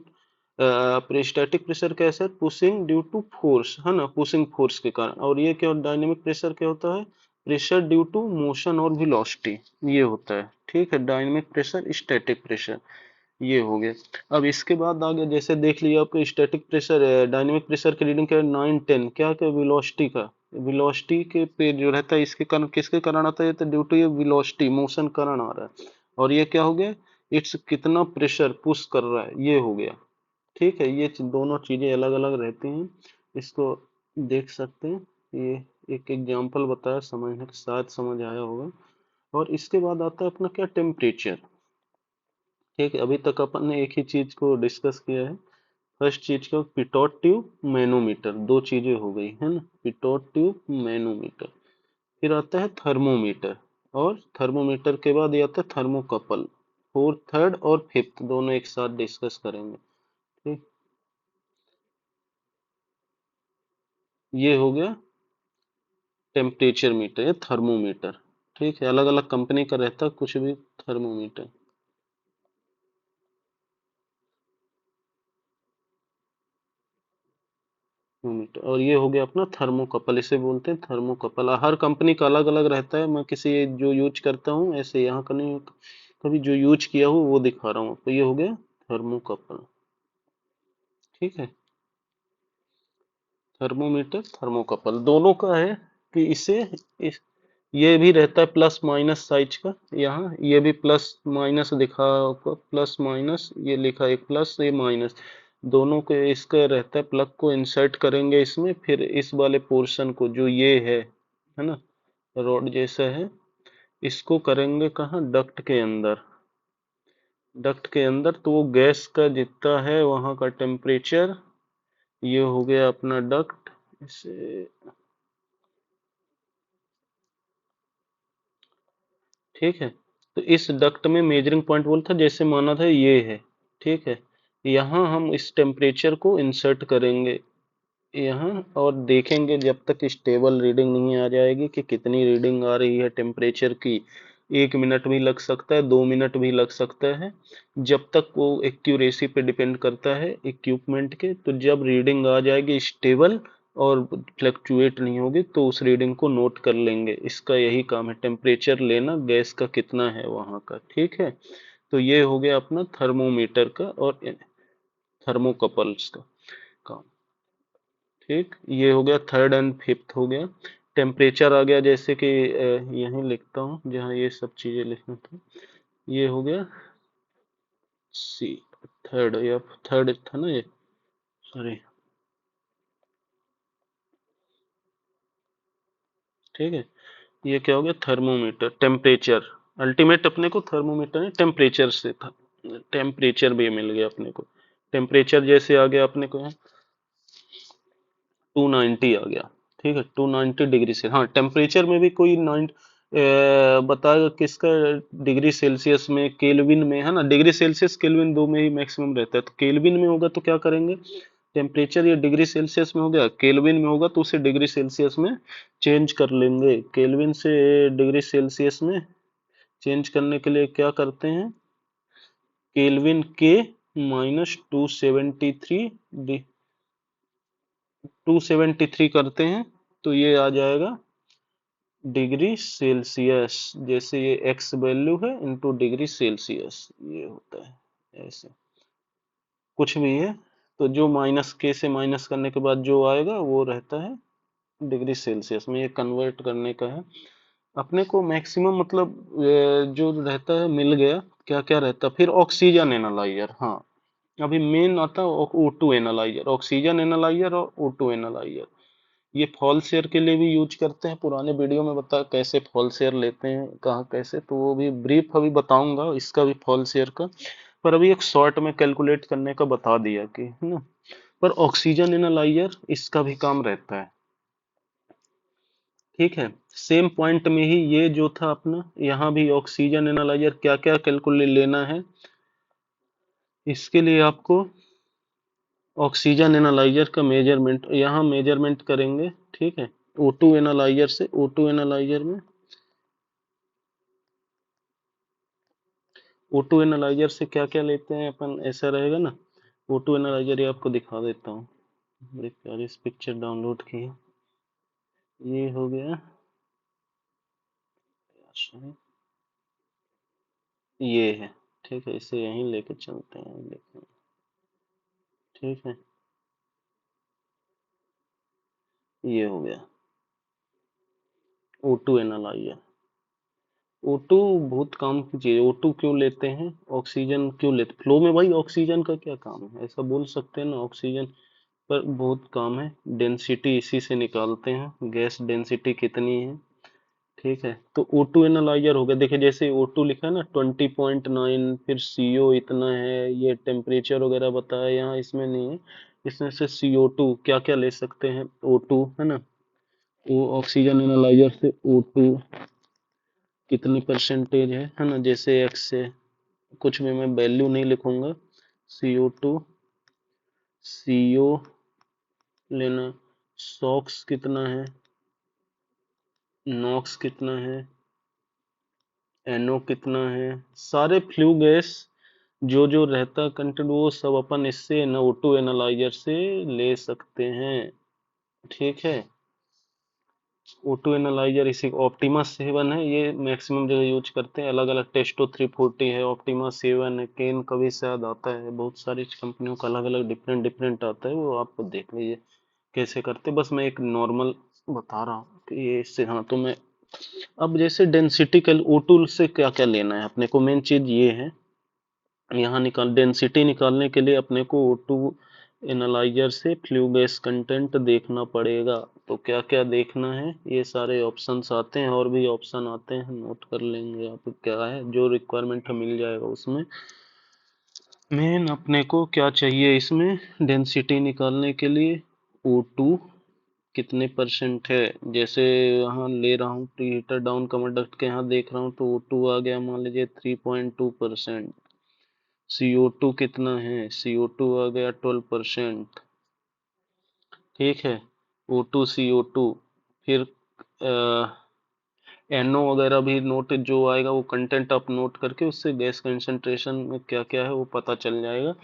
स्टैटिक प्रेशर कैसे, पुशिंग ड्यू टू फोर्स, है ना, पुशिंग फोर्स के कारण। और ये क्या, डायनेमिक प्रेशर क्या होता है, प्रेशर ड्यू टू मोशन और वेलोसिटी, ये होता है, ठीक है। डायनेमिक प्रेशर, स्टैटिक प्रेशर, ये हो गया। अब इसके बाद आगे जैसे देख लिया आपको, स्टैटिक प्रेशर, डायनेमिक प्रेशर की रीडिंग क्या है, 9 10, क्या वेलोसिटी का, वेलोसिटी के पे जो रहता है, इसके कारण किसके कारण आता है, तो ड्यू टू ये वेलोसिटी मोशन कारण आ रहा है। और ये क्या हो गया, इट्स कितना प्रेशर पुश कर रहा है, ये हो गया। ठीक है, ये दोनों चीजें अलग अलग रहती हैं, इसको देख सकते हैं। ये एक एग्जांपल बताया, समझने के साथ समझ आया होगा। और इसके बाद आता है अपना क्या, टेम्परेचर। ठीक है, अभी तक अपन ने एक ही चीज को डिस्कस किया है। फर्स्ट चीज का पिटोट ट्यूब, मैनोमीटर, दो चीजें हो गई है ना, पिटोट ट्यूब, मैनोमीटर। फिर आता है थर्मोमीटर, और थर्मोमीटर के बाद ये आता है थर्मोकपल। फोर्थ, थर्ड और फिफ्थ दोनों एक साथ डिस्कस करेंगे। ठीक, ये हो गया टेम्परेचर मीटर या थर्मोमीटर। ठीक है, अलग अलग कंपनी का रहता है कुछ भी, थर्मोमीटर। थर्मोमीटर, और ये हो गया अपना थर्मोकपल, इसे बोलते हैं थर्मोकपल। हर कंपनी का अलग अलग रहता है, मैं किसी जो यूज करता हूँ ऐसे यहाँ का नहीं, कभी जो यूज किया हूँ वो दिखा रहा हूँ। तो ये हो गया थर्मोकपल। ठीक है, थर्मोमीटर थर्मोकपल दोनों का है कि इस ये भी रहता है प्लस माइनस साइज का, यहाँ ये भी प्लस माइनस दिखा होगा, प्लस माइनस ये लिखा, एक प्लस ये माइनस, दोनों के इसका रहता है। प्लग को इंसर्ट करेंगे इसमें, फिर इस वाले पोर्शन को जो ये है ना, रॉड जैसा है, इसको करेंगे कहाँ, डक्ट के अंदर। डक्ट के अंदर तो वो गैस का जितना है वहाँ का टेम्परेचर, ये हो गया अपना डक्ट। इसे, ठीक है, तो इस डक्ट में मेजरिंग पॉइंट बोलता, जैसे माना था ये है। ठीक है, यहाँ हम इस टेम्परेचर को इंसर्ट करेंगे यहाँ, और देखेंगे जब तक स्टेबल रीडिंग नहीं आ जाएगी कि कितनी रीडिंग आ रही है टेम्परेचर की। 1 मिनट भी लग सकता है, 2 मिनट भी लग सकता है, जब तक वो एक्यूरेसी पे डिपेंड करता है इक्विपमेंट के। तो जब रीडिंग आ जाएगी स्टेबल और फ्लक्चुएट नहीं होगी तो उस रीडिंग को नोट कर लेंगे। इसका यही काम है, टेम्परेचर लेना गैस का कितना है वहाँ का। ठीक है, तो ये हो गया अपना थर्मोमीटर का और थर्मोकपल्स का काम। ठीक, ये हो गया थर्ड एंड फिफ्थ हो गया। टेम्परेचर आ गया, जैसे कि यहीं लिखता हूँ जहाँ ये सब चीजें लिखना था। ये हो गया सी, थर्ड, या थर्ड था ना ये, सॉरी। ठीक है, ये क्या हो गया, थर्मोमीटर, टेम्परेचर। अल्टीमेट अपने को थर्मोमीटर है, टेम्परेचर से था, टेम्परेचर भी मिल गया अपने को। टेम्परेचर जैसे आ गया अपने को 290 आ गया। ठीक है, 290 डिग्री से, हाँ टेम्परेचर में भी कोई बताएगा किसका, डिग्री सेल्सियस में, केल्विन में, है ना। डिग्री सेल्सियस केल्विन दो में ही मैक्सिमम रहता है, तो केल्विन में होगा तो क्या करेंगे, टेम्परेचर ये डिग्री सेल्सियस में हो गया, केल्विन में होगा तो उसे डिग्री सेल्सियस में चेंज कर लेंगे। केल्विन से डिग्री सेल्सियस में चेंज करने के लिए क्या करते हैं, केल्विन के -273, 273 करते हैं, तो ये आ जाएगा डिग्री सेल्सियस। जैसे ये एक्स वैल्यू है इनटू डिग्री सेल्सियस, ये होता है ऐसे, कुछ भी है तो जो माइनस के से माइनस करने के बाद जो आएगा वो रहता है डिग्री सेल्सियस में। ये कन्वर्ट करने का है अपने को मैक्सिमम, मतलब जो रहता है मिल गया। क्या क्या रहता है फिर, ऑक्सीजन एनालाइजर, हाँ अभी मेन आता है O2 एनालाइजर, ऑक्सीजन एनालाइजर और O2 एनालाइजर। ये फॉल्स एयर के लिए भी यूज करते हैं, पुराने वीडियो में बता कैसे फॉल्स एयर लेते हैं कहाँ कैसे, तो वो भी ब्रीफ अभी बताऊंगा इसका भी, फॉल्स एयर का। पर अभी एक शॉर्ट में कैलकुलेट करने का बता दिया कि, है ना। पर ऑक्सीजन एनालाइजर इसका भी काम रहता है। ठीक है, सेम पॉइंट में ही ये जो था अपना, यहाँ भी ऑक्सीजन एनालाइजर क्या क्या कैलकुलेट लेना है, इसके लिए आपको ऑक्सीजन एनालाइजर का मेजरमेंट यहाँ मेजरमेंट करेंगे। ठीक है, O2 एनालाइजर से, O2 एनालाइजर में, O2 एनालाइजर से क्या क्या लेते हैं अपन, ऐसा रहेगा ना। O2 एनालाइजर ये आपको दिखा देता हूँ, बड़ी प्यारी पिक्चर डाउनलोड की है। ये हो गया, ये है। ठीक है, इसे यहीं लेके चलते हैं, देखें। ठीक है, ये हो गया O2 एनालाइजर। O2 बहुत काम की चीज है। O2 क्यों लेते हैं, ऑक्सीजन क्यों लेते, फ्लो में भाई ऑक्सीजन का क्या काम है, ऐसा बोल सकते हैं ना, ऑक्सीजन पर बहुत काम है। डेंसिटी इसी से निकालते हैं, गैस डेंसिटी कितनी है। ठीक है, तो O2 एनालाइजर हो गया। देखिए जैसे O2 लिखा है ना 20.9, फिर CO इतना है, ये टेम्परेचर वगैरह बताया, यहाँ इसमें नहीं है। इसमें से CO2 क्या क्या ले सकते हैं, O2 है ना, वो ऑक्सीजन एनालाइजर से O2 कितनी परसेंटेज है ना, जैसे एक्स से कुछ भी मैं वैल्यू नहीं लिखूंगा। CO2, CO लेना, सॉक्स कितना है, नॉक्स कितना है, NO कितना है, सारे फ्लू गैस जो जो रहता कंटेंट वो सब अपन इससे O2 एनालाइजर से ले सकते हैं। ठीक है, O2 एनालाइजर इसी ऑप्टिमा 7 है, ये मैक्सिमम जगह यूज करते हैं। अलग अलग टेस्टो 340 है, ऑप्टिमा 7 है, केन का भी शायद आता है, बहुत सारी कंपनियों का अलग अलग डिफरेंट डिफरेंट आता है, वो आपको देख लीजिए कैसे करते। बस मैं एक नॉर्मल बता रहा हूँ कि ये इससे। हाँ तो मैं अब जैसे डेंसिटी कैल O2 से क्या क्या लेना है अपने को, मेन चीज ये है। यहाँ निकाल डेंसिटी निकालने के लिए अपने को O2 एनालाइजर से फ्लू गैस कंटेंट देखना पड़ेगा। तो क्या क्या देखना है, ये सारे ऑप्शंस आते हैं, और भी ऑप्शन आते हैं, नोट कर लेंगे आप क्या है, जो रिक्वायरमेंट मिल जाएगा उसमें। मेन अपने को क्या चाहिए इसमें, डेंसिटी निकालने के लिए O2 कितने परसेंट है। जैसे यहाँ ले रहा हूँ प्री हीटर डाउन कमर डक्ट के, यहाँ देख रहा हूँ तो O2 आ गया मान लीजिए 3.2%। CO2 कितना है, CO2 आ गया 12%। ठीक है, O2 CO2, फिर NO वगैरह भी नोट जो आएगा वो कंटेंट आप नोट करके उससे गैस कंसंट्रेशन में क्या क्या है वो पता चल जाएगा।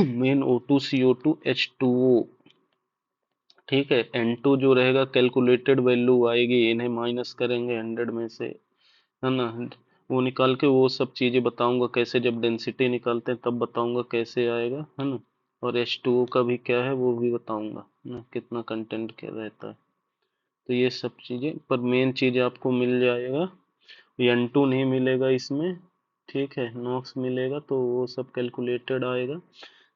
Main O2 CO2 H2O। ठीक है, N2 जो रहेगा कैलकुलेटेड वैल्यू आएगी, इन्हें माइनस करेंगे 100 में से, है ना, वो निकाल के वो सब चीजें बताऊंगा कैसे, जब डेंसिटी निकालते हैं तब बताऊंगा कैसे आएगा, है ना। और H2O का भी क्या है वो भी बताऊंगा, है ना, कितना कंटेंट क्या रहता है। तो ये सब चीजें, पर मेन चीज आपको मिल जाएगा, N2 नहीं मिलेगा इसमें। ठीक है, नॉक्स मिलेगा, तो वो सब कैलकुलेटेड आएगा।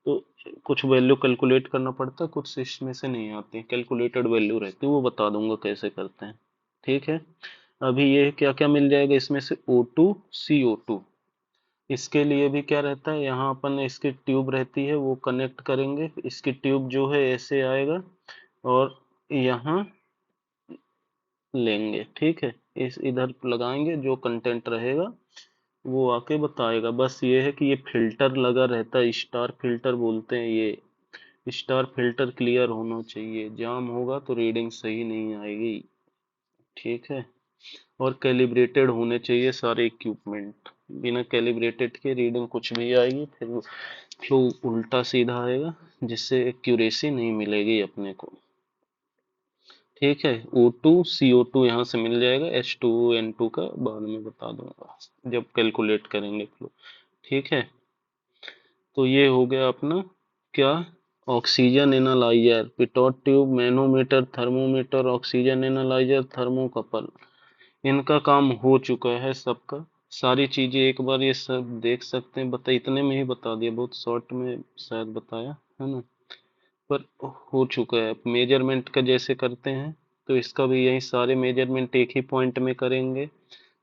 तो कुछ वैल्यू कैलकुलेट करना पड़ता है, कुछ इसमें से नहीं आती है, कैलकुलेटेड वैल्यू रहती है, वो बता दूंगा कैसे करते हैं। ठीक है, अभी ये क्या क्या मिल जाएगा इसमें से, O2 CO2। इसके लिए भी क्या रहता है, यहाँ अपन इसकी ट्यूब रहती है वो कनेक्ट करेंगे, इसकी ट्यूब जो है ऐसे आएगा, और यहाँ लेंगे। ठीक है, इस इधर लगाएंगे, जो कंटेंट रहेगा वो आके बताएगा। बस ये है कि ये फिल्टर लगा रहता है, स्टार फिल्टर बोलते हैं ये। स्टार फिल्टर क्लियर होना चाहिए, जाम होगा तो रीडिंग सही नहीं आएगी। ठीक है, और कैलिब्रेटेड होने चाहिए सारे इक्विपमेंट, बिना कैलिब्रेटेड के रीडिंग कुछ भी आएगी, फिर फ्लो उल्टा सीधा आएगा, जिससे एक्यूरेसी नहीं मिलेगी अपने को। ठीक है, O2 CO2 यहाँ से मिल जाएगा, H2O N2 का बाद में बता दूंगा जब कैलकुलेट करेंगे फ्लो। ठीक है, तो ये हो गया अपना क्या, oxygen analyser, Pitot tube, manometer, thermometer, oxygen analyser, thermocouple, इनका काम हो चुका है सबका। सारी चीजें एक बार ये सब देख सकते हैं, बता इतने में ही बता दिया, बहुत शॉर्ट में शायद बताया, है ना, पर हो चुका है। मेजरमेंट का जैसे करते हैं तो इसका भी यही सारे मेजरमेंट एक ही पॉइंट में करेंगे।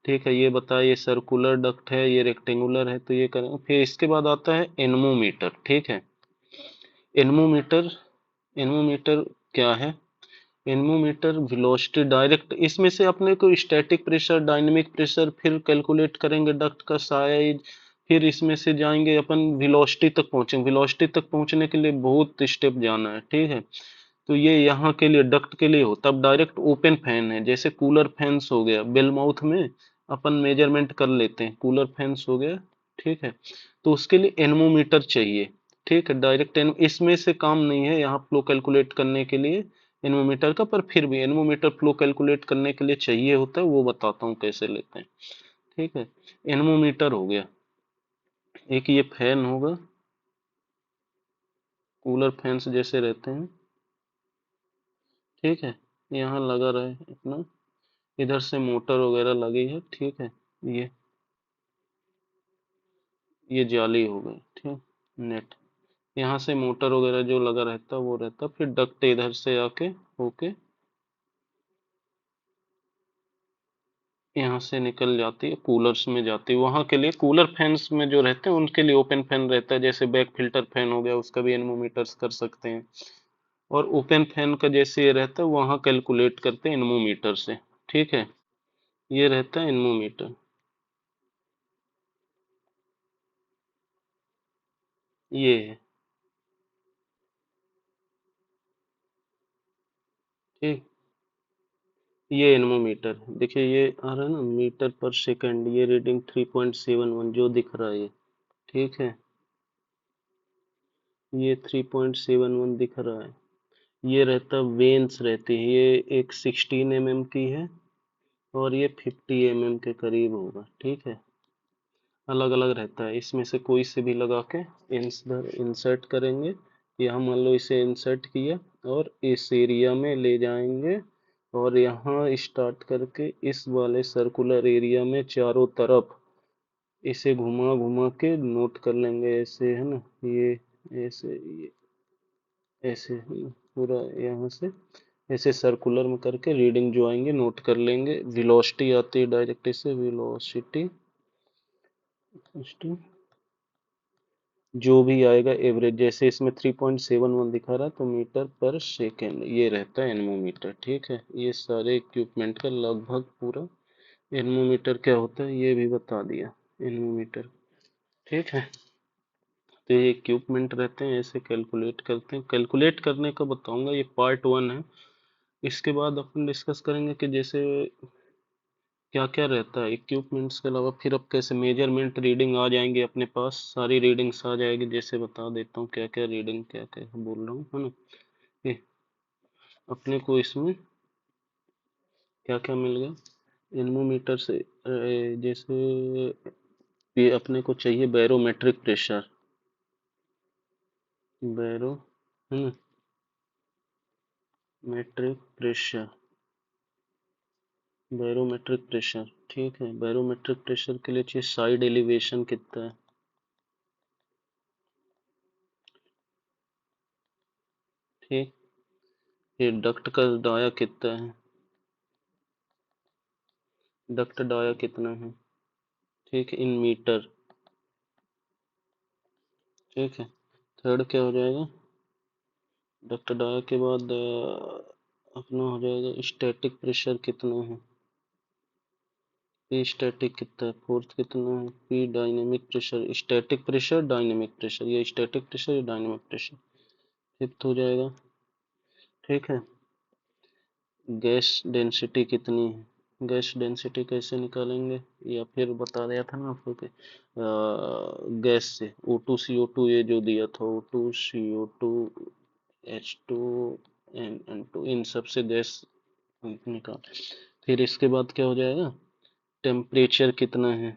ठीक है, ये बताइए सर्कुलर डक्ट है, ये रेक्टेंगुलर है, तो ये करेंगे। फिर इसके बाद आता है एनमोमीटर। ठीक है, एनमोमीटर, एनमोमीटर क्या है, एनमोमीटर वेलोसिटी डायरेक्ट, इसमें से अपने को स्टैटिक प्रेशर, डायनेमिक प्रेशर, फिर कैलकुलेट करेंगे डक्ट का साइज, फिर इसमें से जाएंगे अपन वेलोसिटी तक पहुंचेंगे। वेलोसिटी तक पहुंचने के लिए बहुत स्टेप जाना है। ठीक है, तो ये यहाँ के लिए डक्ट के लिए होता है। डायरेक्ट ओपन फैन है, जैसे कूलर फैंस हो गया, बेल माउथ में अपन मेजरमेंट कर लेते हैं, कूलर फैंस हो गया। ठीक है, तो उसके लिए एनमोमीटर चाहिए। ठीक है, डायरेक्ट इसमें से काम नहीं है यहाँ फ्लो कैलकुलेट करने के लिए एनमोमीटर का, पर फिर भी एनमोमीटर फ्लो कैलकुलेट करने के लिए चाहिए होता है, वो बताता हूँ कैसे लेते हैं। ठीक है, एनमोमीटर हो गया, एक ये फैन होगा, कूलर फैंस जैसे रहते हैं। ठीक है, यहाँ लगा रहे अपना, इधर से मोटर वगैरह लगी है, ठीक है। ये ये जाली हो गई, ठीक। नेट, यहाँ से मोटर वगैरह जो लगा रहता वो रहता, फिर डक्ट इधर से आके होके यहाँ से निकल जाती है, कूलर्स में जाती है। वहां के लिए कूलर फैंस में जो रहते हैं उनके लिए ओपन फैन रहता है, जैसे बैक फिल्टर फैन हो गया, उसका भी एनमोमीटर्स कर सकते हैं। और ओपन फैन का जैसे ये रहता है वहां कैलकुलेट करते हैं एनमोमीटर से, ठीक है। ये रहता है एनमोमीटर, ये है, ठीक। ये एनमोमीटर देखिए, ये आ रहा है ना मीटर पर सेकंड, ये रीडिंग 3.71 जो दिख रहा है ये, ठीक है। ये 3.71 दिख रहा है। ये रहता वेन्स रहती है, ये एक 16 mm की है और ये 50 mm के करीब होगा, ठीक है। अलग अलग रहता है, इसमें से कोई से भी लगा के इंसर्ट करेंगे, या मान लो इसे इंसर्ट किया और इस एरिया में ले जाएंगे, और यहाँ स्टार्ट करके इस वाले सर्कुलर एरिया में चारों तरफ इसे घुमा घुमा के नोट कर लेंगे, ऐसे है ना, ये ऐसे है ना, पूरा यहाँ से ऐसे सर्कुलर में करके रीडिंग जो आएंगे नोट कर लेंगे। वेलोसिटी आती है डायरेक्ट, इसे वेलोसिटी जो भी आएगा एवरेज, जैसे इसमें 3.71 दिखा रहा है तो मीटर पर सेकेंड ये रहता है एनमोमीटर, ठीक है। ये सारे इक्विपमेंट का लगभग पूरा एनमोमीटर क्या होता है ये भी बता दिया, एनमोमीटर, ठीक है। तो ये इक्विपमेंट रहते हैं, ऐसे कैलकुलेट करते हैं। कैलकुलेट करने का बताऊंगा, ये पार्ट 1 है। इसके बाद अपन डिस्कस करेंगे कि जैसे क्या क्या रहता है इक्विपमेंट्स के अलावा, फिर अब कैसे मेजरमेंट रीडिंग आ जाएंगे अपने पास, सारी रीडिंग्स आ जाएगी। जैसे बता देता हूँ क्या क्या रीडिंग, क्या क्या बोल रहा हूँ, है ना। ये अपने को इसमें क्या क्या मिल गया एनमोमीटर से, जैसे ये अपने को चाहिए बैरोमेट्रिक प्रेशर, बैरो है ना, मेट्रिक प्रेशर, बैरोमेट्रिक प्रेशर, ठीक है। बैरोमेट्रिक प्रेशर के लिए चाहिए साइड एलिवेशन कितना है, ठीक। ये डक्ट का डाया कितना है, डक्ट डाया कितना है, ठीक है, इन मीटर, ठीक है। थर्ड क्या हो जाएगा, डक्ट डाया के बाद अपना हो जाएगा स्टैटिक प्रेशर कितना है, पी स्टैटिक कितना है, फोर्थ कितना है, P dynamic pressure, static pressure dynamic pressure, ये स्टैटिक प्रेशर ये डायनेमिक प्रेशर, फिफ्थ हो जाएगा, ठीक है। गैस डेंसिटी कितनी है, गैस डेंसिटी कैसे निकालेंगे, या फिर बता दिया था ना आपको कि गैस से O2 CO2 ये जो दिया था O2 CO2 H2 N2 इन सब से गैस निकाल। फिर इसके बाद क्या हो जाएगा, टेम्परेचर कितना है,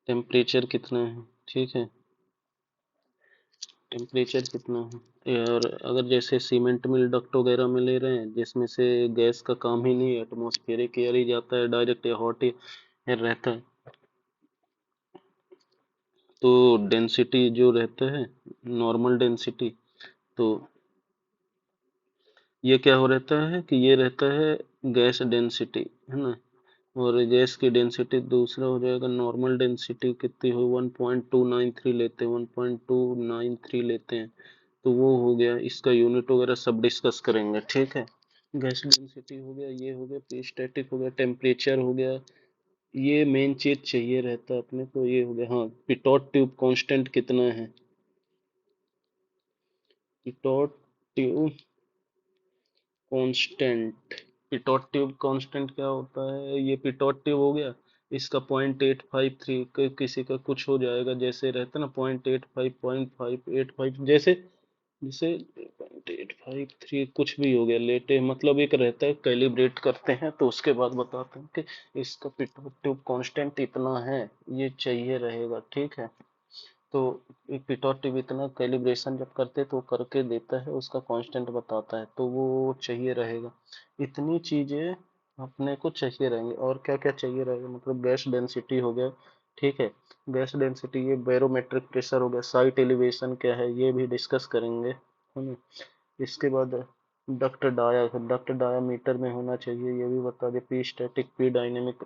टेम्परेचर कितना है, ठीक है। टेम्परेचर कितना है, और अगर जैसे सीमेंट मिल डक्ट वगैरह में ले रहे हैं जिसमें से गैस का काम ही नहीं है, एटमॉस्फेरिक एयर ही जाता है डायरेक्ट, या हॉट एयर रहता है, तो डेंसिटी जो रहता है नॉर्मल डेंसिटी, तो ये क्या हो रहता है कि ये रहता है गैस डेंसिटी, है ना। और गैस की डेंसिटी दूसरा हो जाएगा नॉर्मल डेंसिटी, कितनी हो 1.293 लेते हैं, 1.293 लेते हैं, तो वो हो गया। इसका यूनिट वगैरह सब डिस्कस करेंगे, ठीक है। गैस डेंसिटी हो गया, ये हो गया, पी स्टैटिक हो गया, टेम्परेचर हो गया, ये मेन चीज चाहिए रहता है अपने को, ये हो गया। हाँ, पिटोट ट्यूब कांस्टेंट कितना है, Pitot tube constant, Pitot tube constant क्या होता है, ये पिटोट ट्यूब हो गया, इसका 0.853 किसी का कुछ हो जाएगा, जैसे रहता है ना 0.85 0.585, जैसे जैसे 0.853 कुछ भी हो गया लेटे, मतलब एक रहता है कैलिब्रेट करते हैं तो उसके बाद बताते हैं कि इसका पिटोट ट्यूब कांस्टेंट इतना है, ये चाहिए रहेगा, ठीक है। तो पिटोट टिप इतना कैलिब्रेशन जब करते तो करके देता है, उसका कांस्टेंट बताता है, तो वो चाहिए रहेगा। इतनी चीजें अपने को चाहिए रहेंगे। और क्या क्या चाहिए रहेगा, मतलब गैस डेंसिटी हो गया, ठीक है, गैस डेंसिटी, ये बैरोमेट्रिक प्रेशर हो गया, साइट एलिवेशन क्या है ये भी डिस्कस करेंगे, है ना। इसके बाद डक्ट डायामीटर में होना चाहिए, ये भी बता दे। पी स्टैटिक, पी डायनेमिक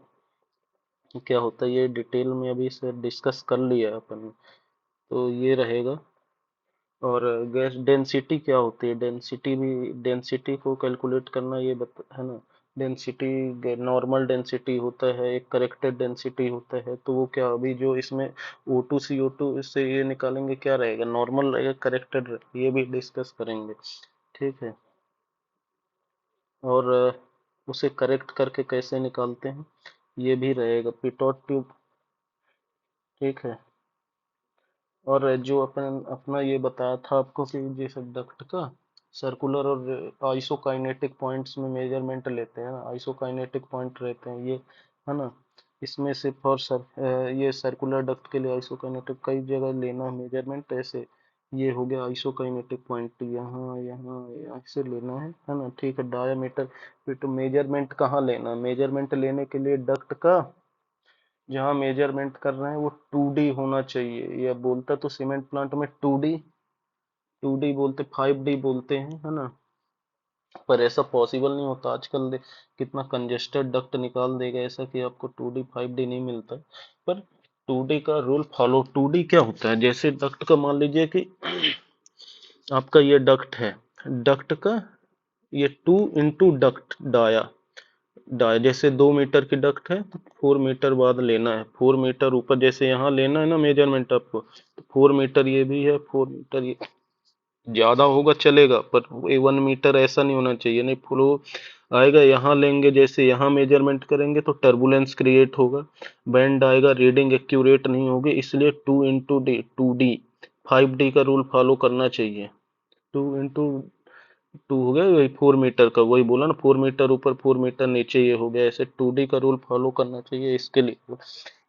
क्या होता है, ये डिटेल में अभी से डिस्कस कर लिया है अपन ने, तो ये रहेगा। और गैस डेंसिटी क्या होती है, डेंसिटी भी, डेंसिटी को कैलकुलेट करना ये है ना। डेंसिटी नॉर्मल डेंसिटी होता है, एक करेक्टेड डेंसिटी होता है, तो वो क्या, अभी जो इसमें O2 CO2 इससे ये निकालेंगे, क्या रहेगा, नॉर्मल रहेगा, करेक्टेड रहेगा, ये भी डिस्कस करेंगे, ठीक है। और उसे करेक्ट करके कैसे निकालते हैं ये भी रहेगा, पिटोट ट्यूब, ठीक है। और जो अपन अपना ये बताया था आपको कि जैसे डक्ट का सर्कुलर और आइसोकाइनेटिक पॉइंट्स में मेजरमेंट लेते हैं ना, आइसोकाइनेटिक पॉइंट रहते हैं ये, है ना। इसमें से फॉर ये सर्कुलर डक्ट के लिए आइसोकाइनेटिक कई जगह लेना मेजरमेंट ऐसे, ये हो गया आइसोकाइनेटिक पॉइंट, यहाँ यहाँ यहाँ से लेना है ना, ठीक है। डायामीटर, फिर तो मेजरमेंट कहाँ लेना, मेजरमेंट लेने के लिए डक्ट का जहाँ मेजरमेंट कर रहे हैं वो 2D होना चाहिए, या बोलता तो सीमेंट प्लांट में 2D बोलते, 5D बोलते हैं, है ना। पर ऐसा पॉसिबल नहीं होता आजकल, कितना कंजेस्टेड डक्ट निकाल देगा ऐसा कि आपको 2D 5D नहीं मिलता। पर 2D का रूल फॉलो, 2D क्या होता है, जैसे डक्ट का मान लीजिए कि आपका ये डक्ट है, डक्ट का ये 2 into डक्ट डाया, जैसे 2 मीटर की डक्ट है तो 4 मीटर बाद लेना है, 4 मीटर ऊपर, जैसे यहाँ लेना है ना मेजरमेंट आपको, तो 4 मीटर ये भी है, 4 मीटर ये ज्यादा होगा चलेगा, पर ये 1 मीटर ऐसा नहीं होना चाहिए, नहीं फ्लो आएगा, यहाँ लेंगे जैसे यहाँ मेजरमेंट करेंगे तो टर्बुलेंस क्रिएट होगा, बैंड आएगा, रीडिंग एक्यूरेट नहीं होगी, इसलिए 2 into D 2D 5D का रूल फॉलो करना चाहिए। 2 हो गया, वही 4 मीटर का, वही बोला ना, 4 मीटर ऊपर 4 मीटर नीचे, ये हो गया, ऐसे 2D का रूल फॉलो करना चाहिए। इसके लिए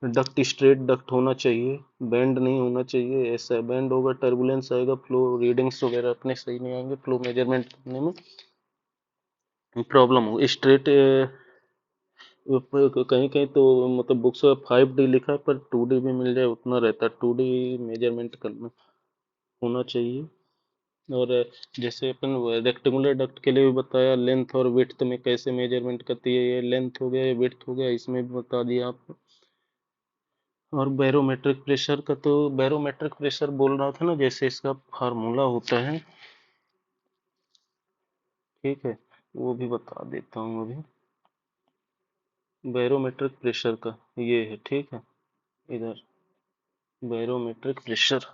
डक्ट स्ट्रेट डक्ट होना चाहिए, बेंड नहीं होना चाहिए, ऐसा बेंड होगा टर्बुलेंस आएगा, फ्लो रीडिंग्स वगैरह अपने सही नहीं आएंगे, फ्लो मेजरमेंट करने में प्रॉब्लम हो। स्ट्रेट कहीं कहीं तो मतलब बुक्स में 5D लिखा है, पर 2D भी मिल जाए उतना रहता है, 2D मेजरमेंट करना होना चाहिए। और जैसे अपन रेक्टेंगुलर डक्ट के लिए भी बताया, लेंथ और विड्थ में कैसे मेजरमेंट करती है, ये लेंथ हो गया, ये विड्थ हो गया, इसमें भी बता दिया आपको। और बैरोमेट्रिक प्रेशर का, तो बैरोमेट्रिक प्रेशर बोल रहा था ना, जैसे इसका फार्मूला होता है, ठीक है, वो भी बता देता हूँ अभी। बैरोमेट्रिक प्रेशर का ये है, ठीक है, इधर बैरोमेट्रिक प्रेशर,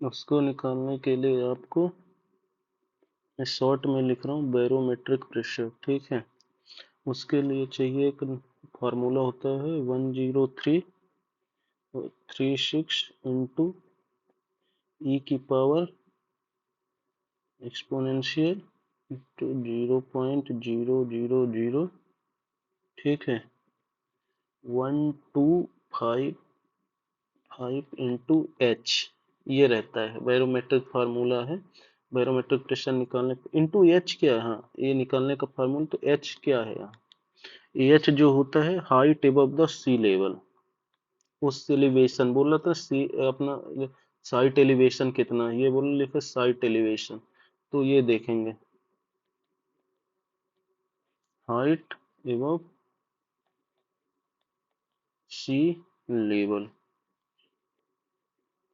उसको निकालने के लिए आपको, मैं शॉर्ट में लिख रहा हूँ, बैरोमेट्रिक प्रेशर, ठीक है। उसके लिए चाहिए एक फार्मूला होता है, 10336 इंटू E⁻, एक्सपोनेंशियल टू 0.000, ठीक है, 1255 इंटू H, ये रहता है बैरोमेट्रिक फार्मूला है। बैरोमेट्रिक प्रेशर निकालने इंटू H क्या है, हाँ ये निकालने का फार्मूला, तो H क्या है यहाँ, H जो होता है height above the sea level, उस एलिवेशन बोला था, सी अपना साइट एलिवेशन कितना है, ये बोल लिखा साइट एलिवेशन, तो ये देखेंगे height above sea level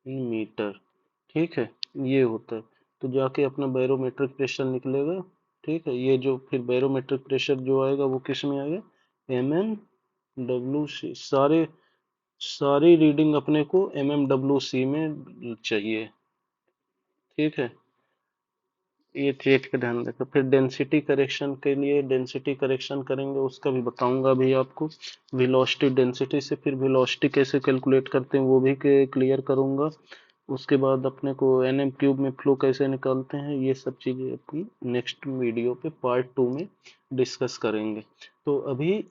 in metre, ठीक है, ये होता है। तो जाके अपना बैरोमेट्रिक प्रेशर निकलेगा, ठीक है। ये जो फिर बैरोमेट्रिक प्रेशर जो आएगा वो किस में आएगा, MM WC, सारे सारी रीडिंग अपने को MM WC में चाहिए, ठीक है। ये चीज का ध्यान रखो। फिर डेंसिटी करेक्शन के लिए, डेंसिटी करेक्शन करेंगे उसका भी बताऊंगा अभी आपको। वेलोसिटी, डेंसिटी से फिर वेलोसिटी कैसे कैलकुलेट करते हैं वो भी क्लियर करूंगा। उसके बाद अपने को NM³ में फ्लो कैसे निकालते हैं, ये सब चीजें अपनी नेक्स्ट वीडियो पे पार्ट 2 में डिस्कस करेंगे। तो अभी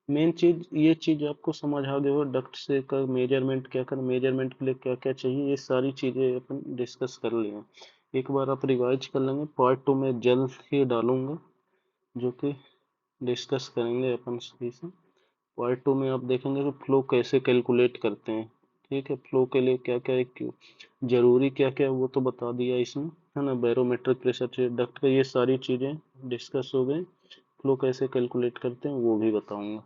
मेन चीज ये चीज आपको समझ आ गई हो, डक्ट से का मेजरमेंट क्या कर, मेजरमेंट के लिए क्या क्या चाहिए, ये सारी चीजें अपन डिस्कस कर लिए। एक बार आप रिवाइज कर लेंगे, पार्ट 2 में जल्द ही डालूंगा, जो कि डिस्कस करेंगे अपन सही से। पार्ट 2 में आप देखेंगे कि फ्लो कैसे कैलकुलेट करते हैं। ठीक है, फ्लो के लिए क्या क्या है, जरूरी क्या क्या है वो तो बता दिया इसमें, है ना। बैरोमेट्रिक प्रेशर चाहिए, डक्ट का, ये सारी चीजें डिस्कस हो गई। फ्लो कैसे कैलकुलेट करते हैं वो भी बताऊंगा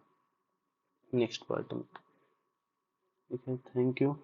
नेक्स्ट पार्ट में। ठीक है, थैंक यू।